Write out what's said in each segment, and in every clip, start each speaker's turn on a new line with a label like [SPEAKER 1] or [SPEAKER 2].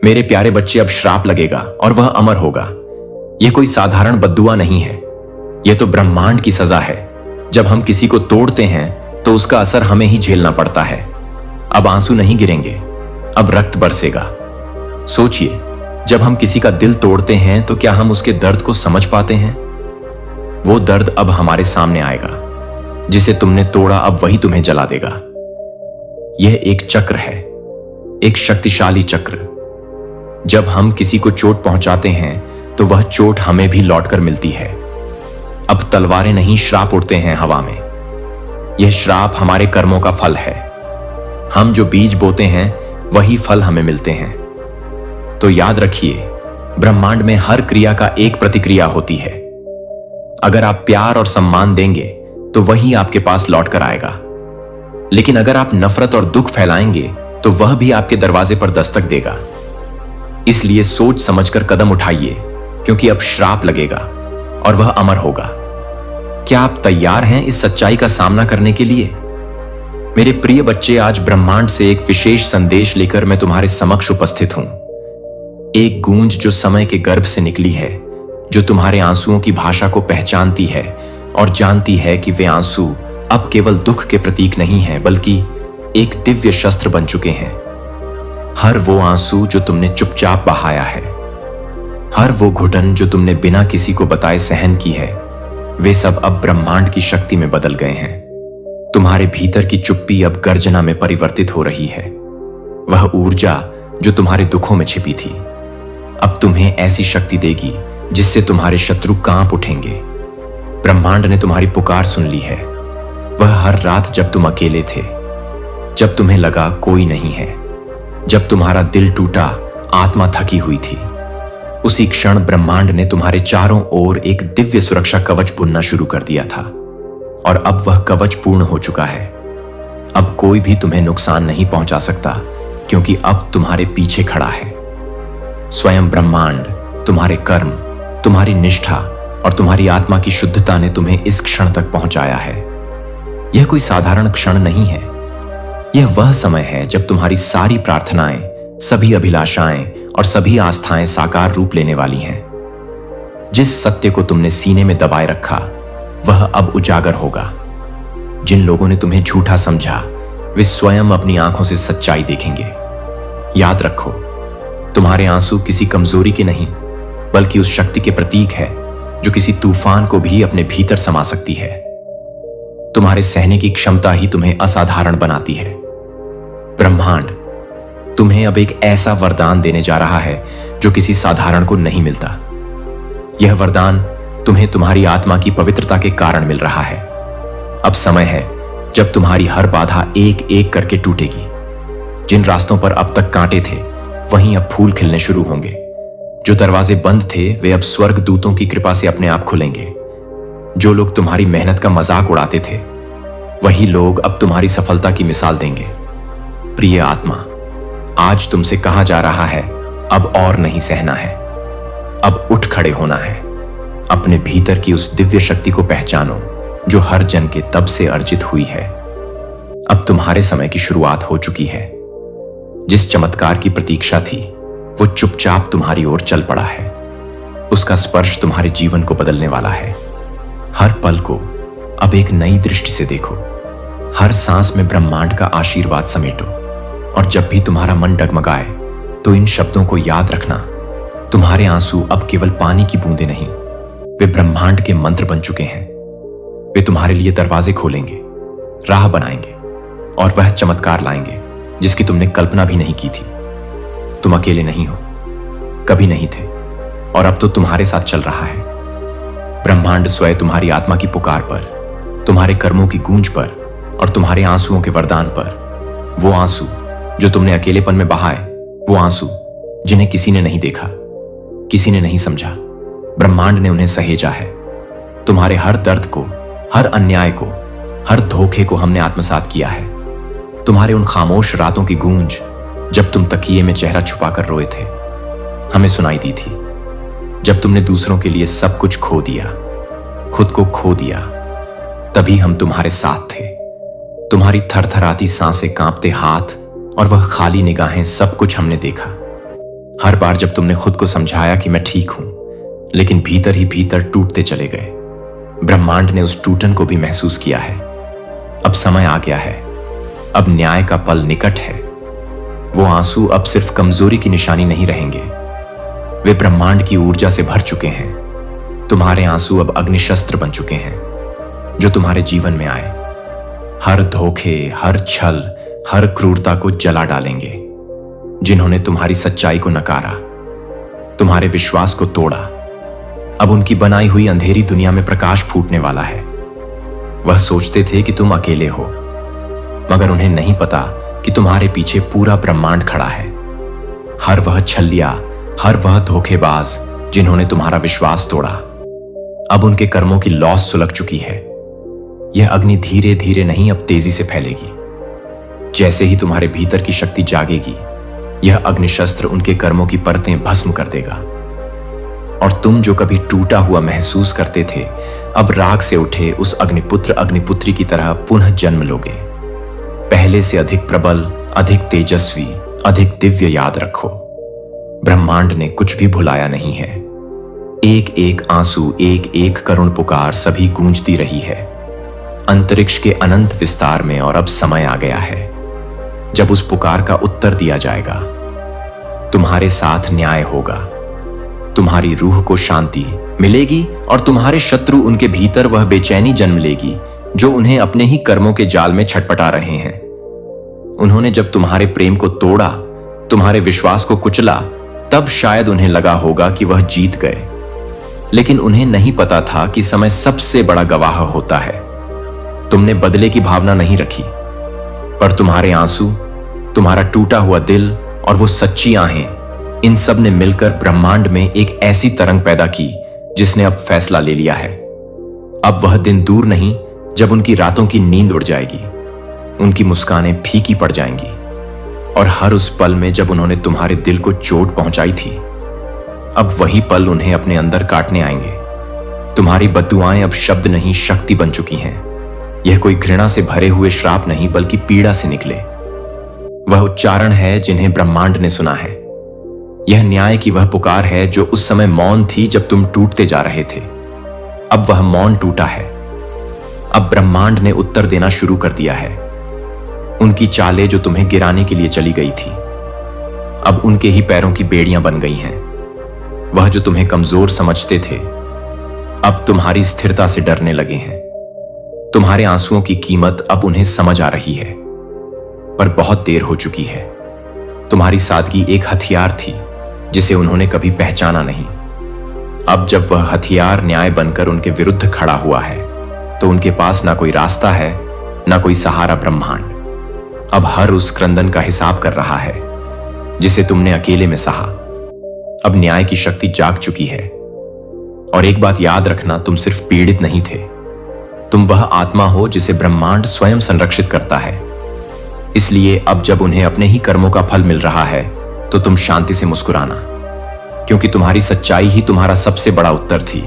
[SPEAKER 1] मेरे प्यारे बच्चे, अब श्राप लगेगा और वह अमर होगा। यह कोई साधारण बद्दुआ नहीं है, यह तो ब्रह्मांड की सजा है। जब हम किसी को तोड़ते हैं तो उसका असर हमें ही झेलना पड़ता है। अब आंसू नहीं गिरेंगे, अब रक्त बरसेगा। सोचिए, जब हम किसी का दिल तोड़ते हैं तो क्या हम उसके दर्द को समझ पाते हैं? वो दर्द अब हमारे सामने आएगा। जिसे तुमने तोड़ा अब वही तुम्हें जला देगा। यह एक चक्र है, एक शक्तिशाली चक्र। जब हम किसी को चोट पहुंचाते हैं तो वह चोट हमें भी लौटकर मिलती है। अब तलवारें नहीं, श्राप उड़ते हैं हवा में। यह श्राप हमारे कर्मों का फल है। हम जो बीज बोते हैं वही फल हमें मिलते हैं। तो याद रखिए, ब्रह्मांड में हर क्रिया का एक प्रतिक्रिया होती है। अगर आप प्यार और सम्मान देंगे तो वही आपके पास लौट कर आएगा। लेकिन अगर आप नफरत और दुख फैलाएंगे तो वह भी आपके दरवाजे पर दस्तक देगा। इसलिए सोच समझकर कदम उठाइए, क्योंकि अब श्राप लगेगा और वह अमर होगा। क्या आप तैयार हैं इस सच्चाई का सामना करने के लिए? मेरे प्रिय बच्चे, आज ब्रह्मांड से एक विशेष संदेश लेकर मैं तुम्हारे समक्ष उपस्थित हूं। एक गूंज जो समय के गर्भ से निकली है, जो तुम्हारे आंसुओं की भाषा को पहचानती है और जानती है कि वे आंसू अब केवल दुख के प्रतीक नहीं हैं, बल्कि एक दिव्य शस्त्र बन चुके हैं। हर वो आंसू जो तुमने चुपचाप बहाया है, हर वो घुटन जो तुमने बिना किसी को बताए सहन की है, वे सब अब ब्रह्मांड की शक्ति में बदल गए हैं। तुम्हारे भीतर की चुप्पी अब गर्जना में परिवर्तित हो रही है। वह ऊर्जा जो तुम्हारे दुखों में छिपी थी, अब तुम्हें ऐसी शक्ति देगी जिससे तुम्हारे शत्रु कांप उठेंगे। ब्रह्मांड ने तुम्हारी पुकार सुन ली है। वह हर रात जब तुम अकेले थे, जब तुम्हें लगा कोई नहीं है, जब तुम्हारा दिल टूटा, आत्मा थकी हुई थी, उसी क्षण ब्रह्मांड ने तुम्हारे चारों ओर एक दिव्य सुरक्षा कवच बुनना शुरू कर दिया था। और अब वह कवच पूर्ण हो चुका है। अब कोई भी तुम्हें नुकसान नहीं पहुंचा सकता, क्योंकि अब तुम्हारे पीछे खड़ा है स्वयं ब्रह्मांड। तुम्हारे कर्म, तुम्हारी निष्ठा और तुम्हारी आत्मा की शुद्धता ने तुम्हें इस क्षण तक पहुंचाया है। यह कोई साधारण क्षण नहीं है। यह वह समय है जब तुम्हारी सारी प्रार्थनाएं, सभी अभिलाषाएं और सभी आस्थाएं साकार रूप लेने वाली हैं। जिस सत्य को तुमने सीने में दबाए रखा, वह अब उजागर होगा। जिन लोगों ने तुम्हें झूठा समझा, वे स्वयं अपनी आंखों से सच्चाई देखेंगे। याद रखो, तुम्हारे आंसू किसी कमजोरी के नहीं, बल्कि उस शक्ति के प्रतीक है जो किसी तूफान को भी अपने भीतर समा सकती है। तुम्हारे सहने की क्षमता ही तुम्हें असाधारण बनाती है। ब्रह्मांड तुम्हें अब एक ऐसा वरदान देने जा रहा है जो किसी साधारण को नहीं मिलता। यह वरदान तुम्हें तुम्हारी आत्मा की पवित्रता के कारण मिल रहा है। अब समय है जब तुम्हारी हर बाधा एक एक करके टूटेगी। जिन रास्तों पर अब तक कांटे थे, वहीं अब फूल खिलने शुरू होंगे। जो दरवाजे बंद थे, वे अब स्वर्ग दूतों की कृपा से अपने आप खुलेंगे। जो लोग तुम्हारी मेहनत का मजाक उड़ाते थे, वही लोग अब तुम्हारी सफलता की मिसाल देंगे। प्रिय आत्मा, आज तुमसे कहा जा रहा है, अब और नहीं सहना है, अब उठ खड़े होना है। अपने भीतर की उस दिव्य शक्ति को पहचानो जो हर जन के तब से अर्जित हुई है। अब तुम्हारे समय की शुरुआत हो चुकी है। जिस चमत्कार की प्रतीक्षा थी, वो चुपचाप तुम्हारी ओर चल पड़ा है। उसका स्पर्श तुम्हारे जीवन को बदलने वाला है। हर पल को अब एक नई दृष्टि से देखो। हर सांस में ब्रह्मांड का आशीर्वाद समेटो। और जब भी तुम्हारा मन डगमगाए, तो इन शब्दों को याद रखना। तुम्हारे आंसू अब केवल पानी की बूंदें नहीं, वे ब्रह्मांड के मंत्र बन चुके हैं। वे तुम्हारे लिए दरवाजे खोलेंगे, राह बनाएंगे और वह चमत्कार लाएंगे जिसकी तुमने कल्पना भी नहीं की थी। तुम अकेले नहीं हो, कभी नहीं थे, और अब तो तुम्हारे साथ चल रहा है। ब्रह्मांड स्वयं तुम्हारी आत्मा की पुकार पर, तुम्हारे कर्मों की गूंज पर और तुम्हारे आंसुओं के वरदान पर, वो आंसू जो तुमने अकेलेपन में बहाए, वो आंसू जिन्हें किसी ने नहीं देखा, किसी ने नहीं समझा, ब्रह्मांड ने उन्हें सहेजा है। तुम्हारे हर दर्द को, हर अन्याय को, हर धोखे को हमने आत्मसात किया है। तुम्हारे उन खामोश रातों की गूंज, जब तुम तकिए में चेहरा छुपाकर रोए थे, हमें सुनाई दी थी। जब तुमने दूसरों के लिए सब कुछ खो दिया, खुद को खो दिया, तभी हम तुम्हारे साथ थे। तुम्हारी थरथराती सांसें, कांपते हाथ और वह खाली निगाहें, सब कुछ हमने देखा। हर बार जब तुमने खुद को समझाया कि मैं ठीक हूं, लेकिन भीतर ही भीतर टूटते चले गए। ब्रह्मांड ने उस टूटन को भी महसूस किया है। अब समय आ गया है, अब न्याय का पल निकट है। वो आंसू अब सिर्फ कमजोरी की निशानी नहीं रहेंगे, वे ब्रह्मांड की ऊर्जा से भर चुके हैं। तुम्हारे आंसू अब अग्निशस्त्र बन चुके हैं जो तुम्हारे जीवन में आए, हर धोखे, हर छल, हर क्रूरता को जला डालेंगे। जिन्होंने तुम्हारी सच्चाई को नकारा, तुम्हारे विश्वास को तोड़ा, अब उनकी बनाई हुई अंधेरी दुनिया में प्रकाश फूटने वाला है। वह सोचते थे कि तुम अकेले हो, मगर उन्हें नहीं पता कि तुम्हारे पीछे पूरा ब्रह्मांड खड़ा है। हर वह छलिया, हर वह धोखेबाज जिन्होंने तुम्हारा विश्वास तोड़ा, अब उनके कर्मों की लौस सुलग चुकी है। यह अग्नि धीरे धीरे नहीं, अब तेजी से फैलेगी। जैसे ही तुम्हारे भीतर की शक्ति जागेगी, यह अग्निशस्त्र उनके कर्मों की परतें भस्म कर देगा। और तुम जो कभी टूटा हुआ महसूस करते थे, अब राग से उठे उस अग्निपुत्र अग्निपुत्री की तरह पुनः जन्म लोगे। पहले से अधिक प्रबल, अधिक तेजस्वी, अधिक दिव्य याद रखो। ब्रह्मांड ने कुछ भी भुलाया नहीं है। एक एक आंसू, एक एक करुण पुकार सभी गूंजती रही है अंतरिक्ष के अनंत विस्तार में। और अब समय आ गया है जब उस पुकार का उत्तर दिया जाएगा। तुम्हारे साथ न्याय होगा, तुम्हारी रूह को शांति मिलेगी और तुम्हारे शत्रु, उनके भीतर वह बेचैनी जन्म लेगी जो उन्हें अपने ही कर्मों के जाल में छटपटा रहे हैं। उन्होंने जब तुम्हारे प्रेम को तोड़ा, तुम्हारे विश्वास को कुचला, तब शायद उन्हें लगा होगा कि वह जीत गए। लेकिन उन्हें नहीं पता था कि समय सबसे बड़ा गवाह होता है। तुमने बदले की भावना नहीं रखी, पर तुम्हारे आंसू, तुम्हारा टूटा हुआ दिल और वो सच्ची आहें, इन सब ने मिलकर ब्रह्मांड में एक ऐसी तरंग पैदा की जिसने अब फैसला ले लिया है। अब वह दिन दूर नहीं जब उनकी रातों की नींद उड़ जाएगी, उनकी मुस्कानें फीकी पड़ जाएंगी, और हर उस पल में जब उन्होंने तुम्हारे दिल को चोट पहुंचाई थी, अब वही पल उन्हें अपने अंदर काटने आएंगे। तुम्हारी बद्दुआएं अब शब्द नहीं, शक्ति बन चुकी हैं। यह कोई घृणा से भरे हुए श्राप नहीं, बल्कि पीड़ा से निकले वह उच्चारण है जिन्हें ब्रह्मांड ने सुना है। यह न्याय की वह पुकार है जो उस समय मौन थी जब तुम टूटते जा रहे थे। अब वह मौन टूटा है। अब ब्रह्मांड ने उत्तर देना शुरू कर दिया है। उनकी चालें जो तुम्हें गिराने के लिए चली गई थी, अब उनके ही पैरों की बेड़ियां बन गई हैं। वह जो तुम्हें कमजोर समझते थे, अब तुम्हारी स्थिरता से डरने लगे हैं। तुम्हारे आंसुओं की कीमत अब उन्हें समझ आ रही है, पर बहुत देर हो चुकी है। तुम्हारी सादगी एक हथियार थी जिसे उन्होंने कभी पहचाना नहीं। अब जब वह हथियार न्याय बनकर उनके विरुद्ध खड़ा हुआ है, तो उनके पास ना कोई रास्ता है, ना कोई सहारा। ब्रह्मांड अब हर उस क्रंदन का हिसाब कर रहा है जिसे तुमने अकेले में सहा। अब न्याय की शक्ति जाग चुकी है। और एक बात याद रखना, तुम सिर्फ पीड़ित नहीं थे, तुम वह आत्मा हो जिसे ब्रह्मांड स्वयं संरक्षित करता है। इसलिए अब जब उन्हें अपने ही कर्मों का फल मिल रहा है, तो तुम शांति से मुस्कुराना, क्योंकि तुम्हारी सच्चाई ही तुम्हारा सबसे बड़ा उत्तर थी।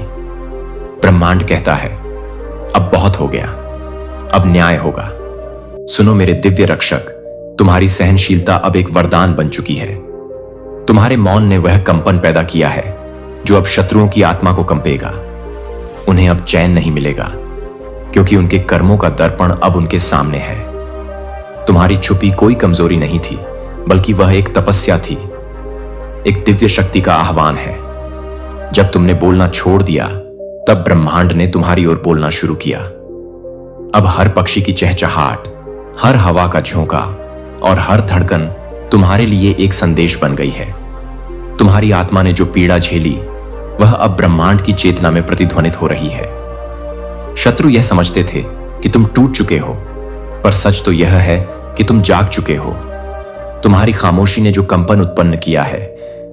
[SPEAKER 1] ब्रह्मांड कहता है, अब बहुत हो गया, अब न्याय होगा। सुनो मेरे दिव्य रक्षक, तुम्हारी सहनशीलता अब एक वरदान बन चुकी है। तुम्हारे मौन ने वह कंपन पैदा किया है जो अब शत्रुओं की आत्मा को कंपेगा। उन्हें अब चैन नहीं मिलेगा, क्योंकि उनके कर्मों का दर्पण अब उनके सामने है। तुम्हारी छुपी कोई कमजोरी नहीं थी, बल्कि वह एक तपस्या थी, एक दिव्य शक्ति का आह्वान है। जब तुमने बोलना छोड़ दिया, तब ब्रह्मांड ने तुम्हारी ओर बोलना शुरू किया। अब हर पक्षी की चहचहाट, हर हवा का झोंका और हर धड़कन तुम्हारे लिए एक संदेश बन गई है। तुम्हारी आत्मा ने जो पीड़ा झेली, वह अब ब्रह्मांड की चेतना में प्रतिध्वनित हो रही है। शत्रु यह समझते थे कि तुम टूट चुके हो, पर सच तो यह है कि तुम जाग चुके हो। तुम्हारी खामोशी ने जो कंपन उत्पन्न किया है,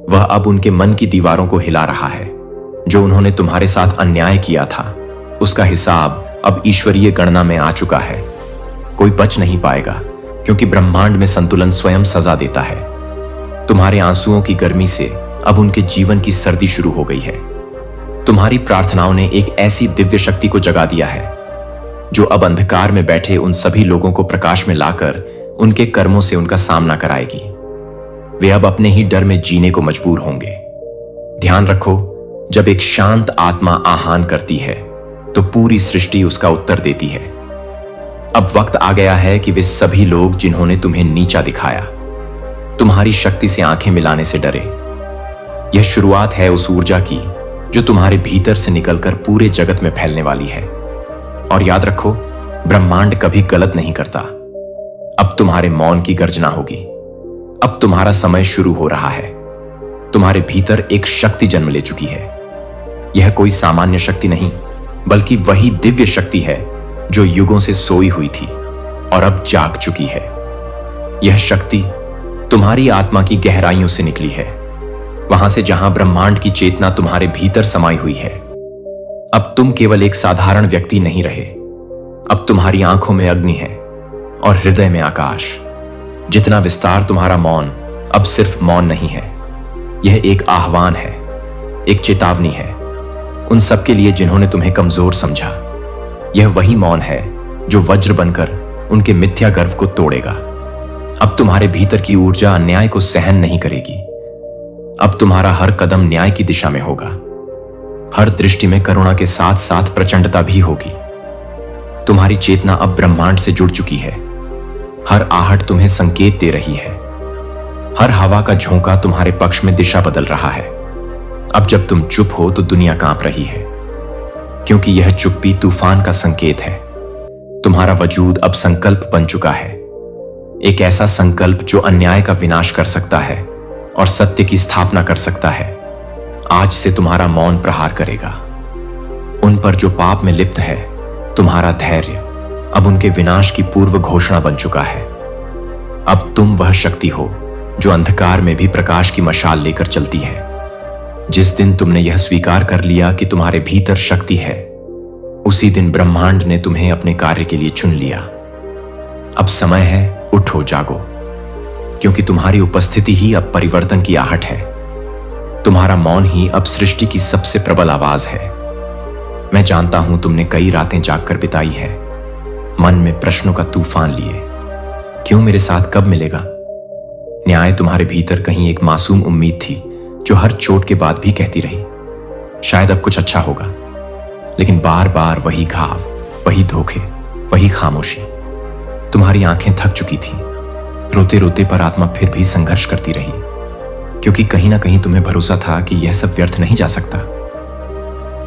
[SPEAKER 1] वह अब उनके मन की दीवारों को हिला रहा है। जो उन्होंने तुम्हारे साथ अन्याय किया था, उसका हिसाब अब ईश्वरीय गणना में आ चुका है। कोई बच नहीं पाएगा, क्योंकि ब्रह्मांड में संतुलन स्वयं सजा देता है। तुम्हारे आंसुओं की गर्मी से अब उनके जीवन की सर्दी शुरू हो गई है। तुम्हारी प्रार्थनाओं ने एक ऐसी दिव्य शक्ति को जगा दिया है जो अब अंधकार में बैठे उन सभी लोगों को प्रकाश में लाकर उनके कर्मों से उनका सामना कराएगी। वे अब अपने ही डर में जीने को मजबूर होंगे। ध्यान रखो, जब एक शांत आत्मा आह्वान करती है तो पूरी सृष्टि उसका उत्तर देती है। अब वक्त आ गया है कि वे सभी लोग जिन्होंने तुम्हें नीचा दिखाया, तुम्हारी शक्ति से आंखें मिलाने से डरे। यह शुरुआत है उस ऊर्जा की जो तुम्हारे भीतर से निकलकर पूरे जगत में फैलने वाली है। और याद रखो, ब्रह्मांड कभी गलत नहीं करता। अब तुम्हारे मौन की गर्जना होगी। अब तुम्हारा समय शुरू हो रहा है। तुम्हारे भीतर एक शक्ति जन्म ले चुकी है। यह कोई सामान्य शक्ति नहीं, बल्कि वही दिव्य शक्ति है जो युगों से सोई हुई थी और अब जाग चुकी है। यह शक्ति तुम्हारी आत्मा की गहराइयों से निकली है, वहां से जहां ब्रह्मांड की चेतना तुम्हारे भीतर समाई हुई है। अब तुम केवल एक साधारण व्यक्ति नहीं रहे। अब तुम्हारी आंखों में अग्नि है और हृदय में आकाश। जितना विस्तार तुम्हारा मौन अब सिर्फ मौन नहीं है, यह एक आह्वान है, एक चेतावनी है उन सबके लिए जिन्होंने तुम्हें कमजोर समझा। यह वही मौन है जो वज्र बनकर उनके मिथ्या गर्व को तोड़ेगा। अब तुम्हारे भीतर की ऊर्जा अन्याय को सहन नहीं करेगी। अब तुम्हारा हर कदम न्याय की दिशा में होगा। हर दृष्टि में करुणा के साथ साथ प्रचंडता भी होगी। तुम्हारी चेतना अब ब्रह्मांड से जुड़ चुकी है। हर आहट तुम्हें संकेत दे रही है। हर हवा का झोंका तुम्हारे पक्ष में दिशा बदल रहा है। अब जब तुम चुप हो तो दुनिया कांप रही है, क्योंकि यह चुप्पी तूफान का संकेत है। तुम्हारा वजूद अब संकल्प बन चुका है, एक ऐसा संकल्प जो अन्याय का विनाश कर सकता है और सत्य की स्थापना कर सकता है। आज से तुम्हारा मौन प्रहार करेगा उन पर जो पाप में लिप्त है। तुम्हारा धैर्य अब उनके विनाश की पूर्व घोषणा बन चुका है। अब तुम वह शक्ति हो जो अंधकार में भी प्रकाश की मशाल लेकर चलती है। जिस दिन तुमने यह स्वीकार कर लिया कि तुम्हारे भीतर शक्ति है, उसी दिन ब्रह्मांड ने तुम्हें अपने कार्य के लिए चुन लिया। अब समय है, उठो, जागो, क्योंकि तुम्हारी उपस्थिति ही अब परिवर्तन की आहट है। तुम्हारा मौन ही अब सृष्टि की सबसे प्रबल आवाज है। मैं जानता हूं तुमने कई रातें जागकर बिताई है, मन में प्रश्नों का तूफान लिए। क्यों मेरे साथ कब मिलेगा? न्याय तुम्हारे भीतर कहीं एक मासूम उम्मीद थी जो हर चोट के बाद भी कहती रही, शायद अब कुछ अच्छा होगा। लेकिन बार बार वही घाव, वही धोखे, वही खामोशी। तुम्हारी आंखें थक चुकी थी। रोते रोते पर आत्मा फिर भी संघर्ष करती रही, क्योंकि कहीं ना कहीं तुम्हें भरोसा था कि यह सब व्यर्थ नहीं जा सकता।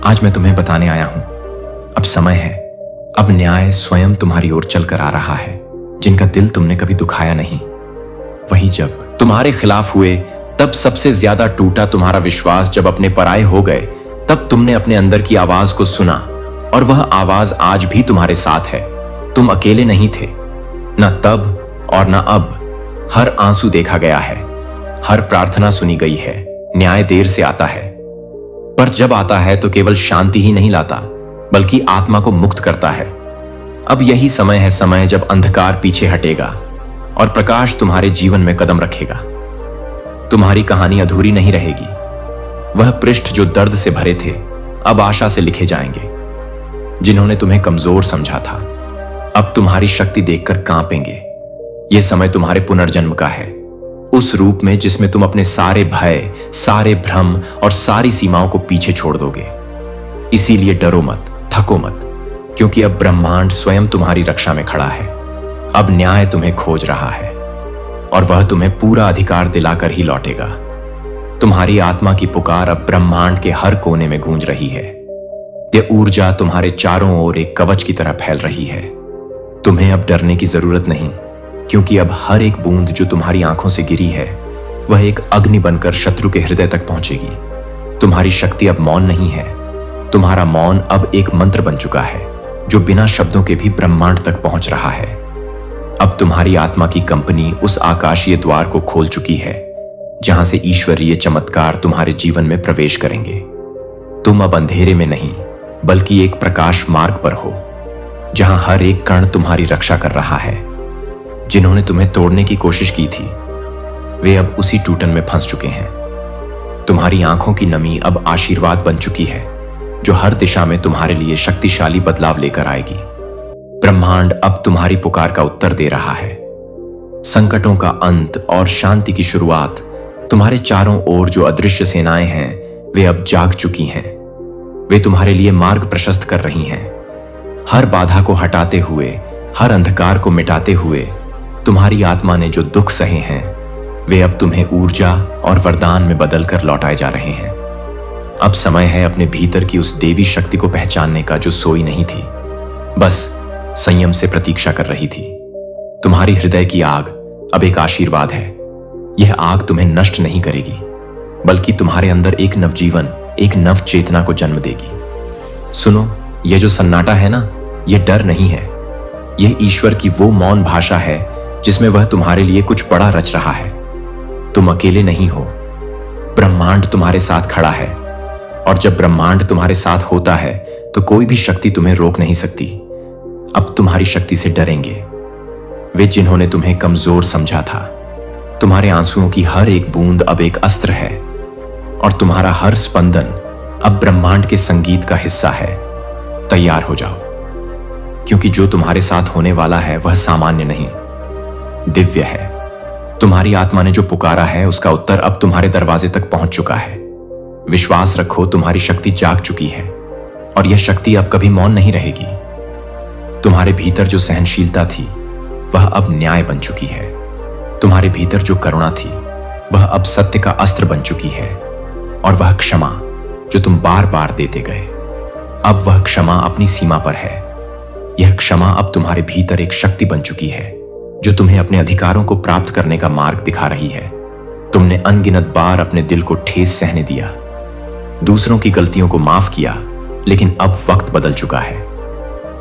[SPEAKER 1] आज मैं तुम्हें बताने आया हूं, अब समय है। अब न्याय स्वयं तुम्हारी ओर चलकर आ रहा है। जिनका दिल तुमने कभी दुखाया नहीं, वही जब तुम्हारे खिलाफ हुए तब सबसे ज्यादा टूटा तुम्हारा विश्वास। जब अपने पराये हो गए तब तुमने अपने अंदर की आवाज को सुना, और वह आवाज आज भी तुम्हारे साथ है। तुम अकेले नहीं थे, न तब और न अब। हर आंसू देखा गया है, हर प्रार्थना सुनी गई है। न्याय देर से आता है, पर जब आता है तो केवल शांति ही नहीं लाता, बल्कि आत्मा को मुक्त करता है। अब यही समय है, समय जब अंधकार पीछे हटेगा और प्रकाश तुम्हारे जीवन में कदम रखेगा। तुम्हारी कहानी अधूरी नहीं रहेगी। वह पृष्ठ जो दर्द से भरे थे अब आशा से लिखे जाएंगे। जिन्होंने तुम्हें कमजोर समझा था अब तुम्हारी शक्ति देखकर कांपेंगे। यह समय तुम्हारे पुनर्जन्म का है, उस रूप में जिसमें तुम अपने सारे भय, सारे भ्रम और सारी सीमाओं को पीछे छोड़ दोगे। इसीलिए डरो मत, थको मत, क्योंकि अब ब्रह्मांड स्वयं तुम्हारी रक्षा में खड़ा है। अब न्याय तुम्हें खोज रहा है और वह तुम्हें पूरा अधिकार दिलाकर ही लौटेगा। तुम्हारी आत्मा की पुकार अब ब्रह्मांड के हर कोने में गूंज रही है। यह ऊर्जा तुम्हारे चारों ओर एक कवच की तरह फैल रही है। तुम्हें अब डरने की जरूरत नहीं, क्योंकि अब हर एक बूंद जो तुम्हारी आंखों से गिरी है वह एक अग्नि बनकर शत्रु के हृदय तक पहुंचेगी। तुम्हारी शक्ति अब मौन नहीं है, तुम्हारा मौन अब एक मंत्र बन चुका है जो बिना शब्दों के भी ब्रह्मांड तक पहुंच रहा है। अब तुम्हारी आत्मा की कंपनी उस आकाशीय द्वार को खोल चुकी है जहां से ईश्वरीय चमत्कार तुम्हारे जीवन में प्रवेश करेंगे। तुम अब अंधेरे में नहीं, बल्कि एक प्रकाश मार्ग पर हो, जहां हर एक कण तुम्हारी रक्षा कर रहा है। जिन्होंने तुम्हें तोड़ने की कोशिश की थी वे अब उसी टूटन में फंस चुके हैं। तुम्हारी आंखों की नमी अब आशीर्वाद बन चुकी है जो हर दिशा में तुम्हारे लिए शक्तिशाली बदलाव लेकर आएगी। ब्रह्मांड अब तुम्हारी पुकार का उत्तर दे रहा है। संकटों का अंत और शांति की शुरुआत। तुम्हारे चारों ओर जो अदृश्य सेनाएं हैं वे अब जाग चुकी हैं। वे तुम्हारे लिए मार्ग प्रशस्त कर रही हैं। हर बाधा को हटाते हुए, हर अंधकार को मिटाते हुए तुम्हारी आत्मा ने जो दुख सहे हैं वे अब तुम्हें ऊर्जा और वरदान में बदलकर लौटाए जा रहे हैं। अब समय है अपने भीतर की उस देवी शक्ति को पहचानने का जो सोई नहीं थी, बस संयम से प्रतीक्षा कर रही थी। तुम्हारी हृदय की आग अब एक आशीर्वाद है। यह आग तुम्हें नष्ट नहीं करेगी, बल्कि तुम्हारे अंदर एक नवजीवन, एक नव चेतना को जन्म देगी। सुनो, यह जो सन्नाटा है ना, यह डर नहीं है। यह ईश्वर की वो मौन भाषा है जिसमें वह तुम्हारे लिए कुछ बड़ा रच रहा है। तुम अकेले नहीं हो, ब्रह्मांड तुम्हारे साथ खड़ा है। और जब ब्रह्मांड तुम्हारे साथ होता है तो कोई भी शक्ति तुम्हें रोक नहीं सकती। अब तुम्हारी शक्ति से डरेंगे वे जिन्होंने तुम्हें कमजोर समझा था। तुम्हारे आंसुओं की हर एक बूंद अब एक अस्त्र है और तुम्हारा हर स्पंदन अब ब्रह्मांड के संगीत का हिस्सा है। तैयार हो जाओ, क्योंकि जो तुम्हारे साथ होने वाला है वह सामान्य नहीं, दिव्य है। तुम्हारी आत्मा ने जो पुकारा है उसका उत्तर अब तुम्हारे दरवाजे तक पहुंच चुका है। विश्वास रखो, तुम्हारी शक्ति जाग चुकी है और यह शक्ति अब कभी मौन नहीं रहेगी। तुम्हारे भीतर जो सहनशीलता थी वह अब न्याय बन चुकी है। तुम्हारे भीतर जो करुणा थी वह अब सत्य का अस्त्र बन चुकी है। और वह क्षमा जो तुम बार बार देते गए, अब वह क्षमा अपनी सीमा पर है। यह क्षमा अब तुम्हारे भीतर एक शक्ति बन चुकी है जो तुम्हें अपने अधिकारों को प्राप्त करने का मार्ग दिखा रही है। तुमने अनगिनत बार अपने दिल को ठेस सहने दिया, दूसरों की गलतियों को माफ किया, लेकिन अब वक्त बदल चुका है।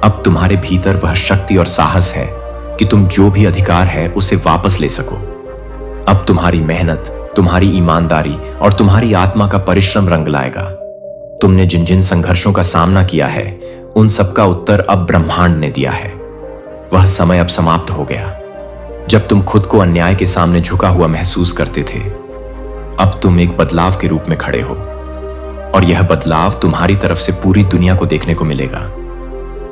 [SPEAKER 1] अब तुम्हारे भीतर वह शक्ति और साहस है कि तुम जो भी अधिकार है उसे वापस ले सको। अब तुम्हारी मेहनत, तुम्हारी ईमानदारी और तुम्हारी आत्मा का परिश्रम रंग लाएगा। तुमने जिन जिन संघर्षों का सामना किया है उन सबका उत्तर अब ब्रह्मांड ने दिया है। वह समय अब समाप्त हो गया जब तुम खुद को अन्याय के सामने झुका हुआ महसूस करते थे। अब तुम एक बदलाव के रूप में खड़े हो और यह बदलाव तुम्हारी तरफ से पूरी दुनिया को देखने को मिलेगा।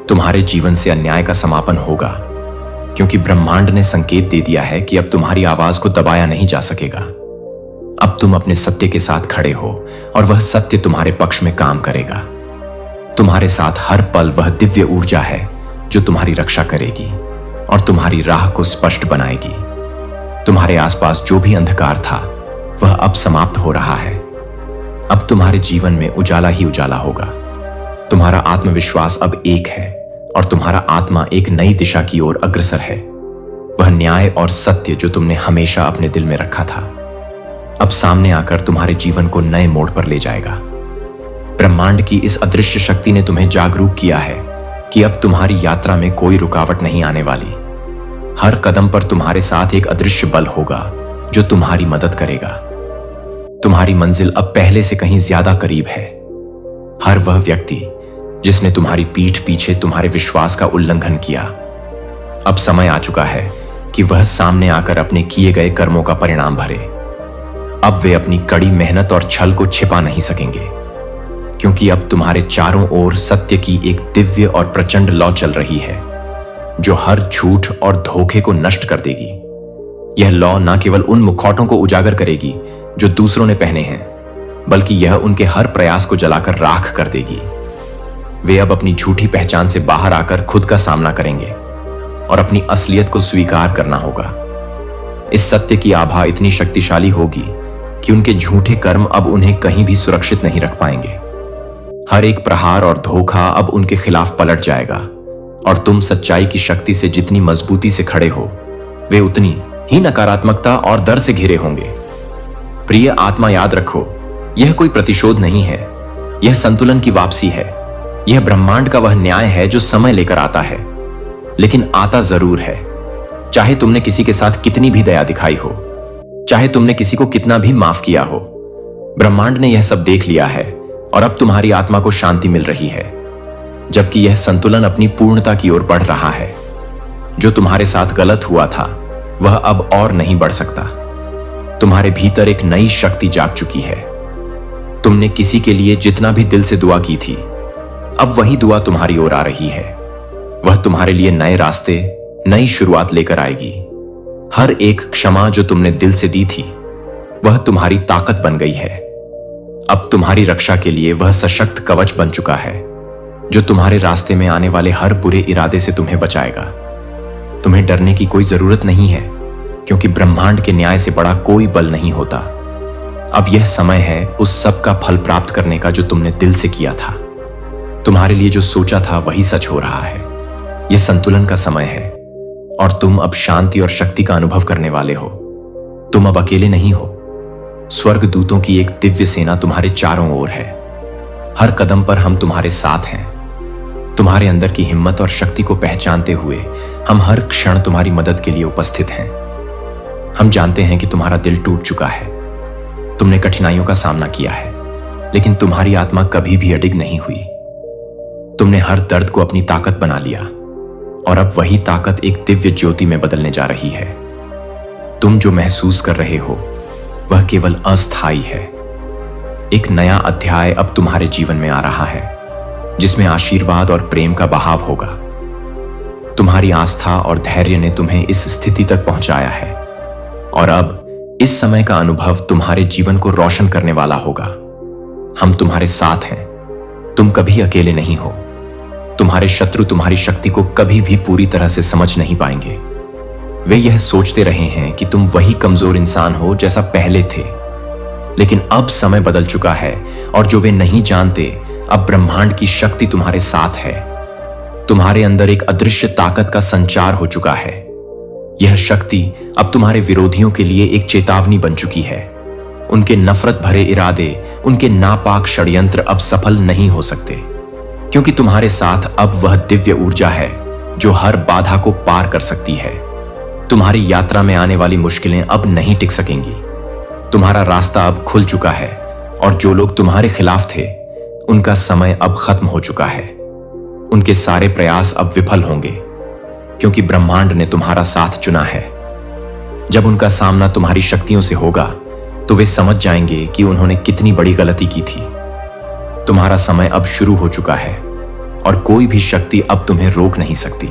[SPEAKER 1] तुम्हारे जीवन से अन्याय का समापन होगा, क्योंकि ब्रह्मांड ने संकेत दे दिया है कि अब तुम्हारी आवाज को दबाया नहीं जा सकेगा। अब तुम अपने सत्य के साथ खड़े हो और वह सत्य तुम्हारे पक्ष में काम करेगा। तुम्हारे साथ हर पल वह दिव्य ऊर्जा है जो तुम्हारी रक्षा करेगी और तुम्हारी राह को स्पष्ट बनाएगी। तुम्हारे आसपास जो भी अंधकार था वह अब समाप्त हो रहा है। अब तुम्हारे जीवन में उजाला ही उजाला होगा। तुम्हारा आत्मविश्वास अब एक है और तुम्हारा आत्मा एक नई दिशा की ओर अग्रसर है। वह न्याय और सत्य जो तुमने हमेशा अपने दिल में रखा था अब सामने आकर तुम्हारे जीवन को नए मोड़ पर ले जाएगा। ब्रह्मांड की इस अदृश्य शक्ति ने तुम्हें जागरूक किया है कि अब तुम्हारी यात्रा में कोई रुकावट नहीं आने वाली। हर कदम पर तुम्हारे साथ एक अदृश्य बल होगा जो तुम्हारी मदद करेगा। तुम्हारी मंजिल अब पहले से कहीं ज्यादा करीब है। हर वह व्यक्ति जिसने तुम्हारी पीठ पीछे तुम्हारे विश्वास का उल्लंघन किया, अब समय आ चुका है कि वह सामने आकर अपने किए गए कर्मों का परिणाम भरे। अब वे अपनी कड़ी मेहनत और छल को छिपा नहीं सकेंगे, क्योंकि अब तुम्हारे चारों ओर सत्य की एक दिव्य और प्रचंड लौ चल रही है जो हर झूठ और धोखे को नष्ट कर देगी। यह लौ न केवल उन मुखौटों को उजागर करेगी जो दूसरों ने पहने हैं, बल्कि यह उनके हर प्रयास को जलाकर राख कर देगी। वे अब अपनी झूठी पहचान से बाहर आकर खुद का सामना करेंगे और अपनी असलियत को स्वीकार करना होगा। इस सत्य की आभा इतनी शक्तिशाली होगी कि उनके झूठे कर्म अब उन्हें कहीं भी सुरक्षित नहीं रख पाएंगे। हर एक प्रहार और धोखा अब उनके खिलाफ पलट जाएगा और तुम सच्चाई की शक्ति से जितनी मजबूती से खड़े हो, वे उतनी ही नकारात्मकता और डर से घिरे होंगे। प्रिय आत्मा, याद रखो, यह कोई प्रतिशोध नहीं है, यह संतुलन की वापसी है। यह ब्रह्मांड का वह न्याय है जो समय लेकर आता है, लेकिन आता जरूर है। चाहे तुमने किसी के साथ कितनी भी दया दिखाई हो, चाहे तुमने किसी को कितना भी माफ किया हो, ब्रह्मांड ने यह सब देख लिया है और अब तुम्हारी आत्मा को शांति मिल रही है, जबकि यह संतुलन अपनी पूर्णता की ओर बढ़ रहा है। जो तुम्हारे साथ गलत हुआ था वह अब और नहीं बढ़ सकता। तुम्हारे भीतर एक नई शक्ति जाग चुकी है। तुमने किसी के लिए जितना भी दिल से दुआ की थी, अब वही दुआ तुम्हारी ओर आ रही है। वह तुम्हारे लिए नए रास्ते, नई शुरुआत लेकर आएगी। हर एक क्षमा जो तुमने दिल से दी थी वह तुम्हारी ताकत बन गई है। अब तुम्हारी रक्षा के लिए वह सशक्त कवच बन चुका है जो तुम्हारे रास्ते में आने वाले हर बुरे इरादे से तुम्हें बचाएगा। तुम्हें डरने की कोई जरूरत नहीं है, क्योंकि ब्रह्मांड के न्याय से बड़ा कोई बल नहीं होता। अब यह समय है उस सब का फल प्राप्त करने का जो तुमने दिल से किया था। तुम्हारे लिए जो सोचा था वही सच हो रहा है। यह संतुलन का समय है और तुम अब शांति और शक्ति का अनुभव करने वाले हो। तुम अब अकेले नहीं हो। स्वर्ग दूतों की एक दिव्य सेना तुम्हारे चारों ओर है। हर कदम पर हम तुम्हारे साथ हैं। तुम्हारे अंदर की हिम्मत और शक्ति को पहचानते हुए हम हर क्षण तुम्हारी मदद के लिए उपस्थित हैं। हम जानते हैं कि तुम्हारा दिल टूट चुका है। तुमने कठिनाइयों का सामना किया है, लेकिन तुम्हारी आत्मा कभी भी अडिग नहीं हुई। तुमने हर दर्द को अपनी ताकत बना लिया और अब वही ताकत एक दिव्य ज्योति में बदलने जा रही है। तुम जो महसूस कर रहे हो वह केवल अस्थायी है। एक नया अध्याय अब तुम्हारे जीवन में आ रहा है, जिसमें आशीर्वाद और प्रेम का बहाव होगा। तुम्हारी आस्था और धैर्य ने तुम्हें इस स्थिति तक पहुंचाया है और अब इस समय का अनुभव तुम्हारे जीवन को रोशन करने वाला होगा। हम तुम्हारे साथ हैं। तुम कभी अकेले नहीं हो। तुम्हारे शत्रु तुम्हारी शक्ति को कभी भी पूरी तरह से समझ नहीं पाएंगे। वे यह सोचते रहे हैं कि तुम वही कमजोर इंसान हो जैसा पहले थे, लेकिन अब समय बदल चुका है और जो वे नहीं जानते, अब ब्रह्मांड की शक्ति तुम्हारे साथ है। तुम्हारे अंदर एक अदृश्य ताकत का संचार हो चुका है। यह शक्ति अब तुम्हारे विरोधियों के लिए एक चेतावनी बन चुकी है। उनके नफरत भरे इरादे, उनके नापाक षड्यंत्र अब सफल नहीं हो सकते, क्योंकि तुम्हारे साथ अब वह दिव्य ऊर्जा है जो हर बाधा को पार कर सकती है। तुम्हारी यात्रा में आने वाली मुश्किलें अब नहीं टिक सकेंगी। तुम्हारा रास्ता अब खुल चुका है और जो लोग तुम्हारे खिलाफ थे उनका समय अब खत्म हो चुका है। उनके सारे प्रयास अब विफल होंगे, क्योंकि ब्रह्मांड ने तुम्हारा साथ चुना है। जब उनका सामना तुम्हारी शक्तियों से होगा तो वे समझ जाएंगे कि उन्होंने कितनी बड़ी गलती की थी। तुम्हारा समय अब शुरू हो चुका है और कोई भी शक्ति अब तुम्हें रोक नहीं सकती।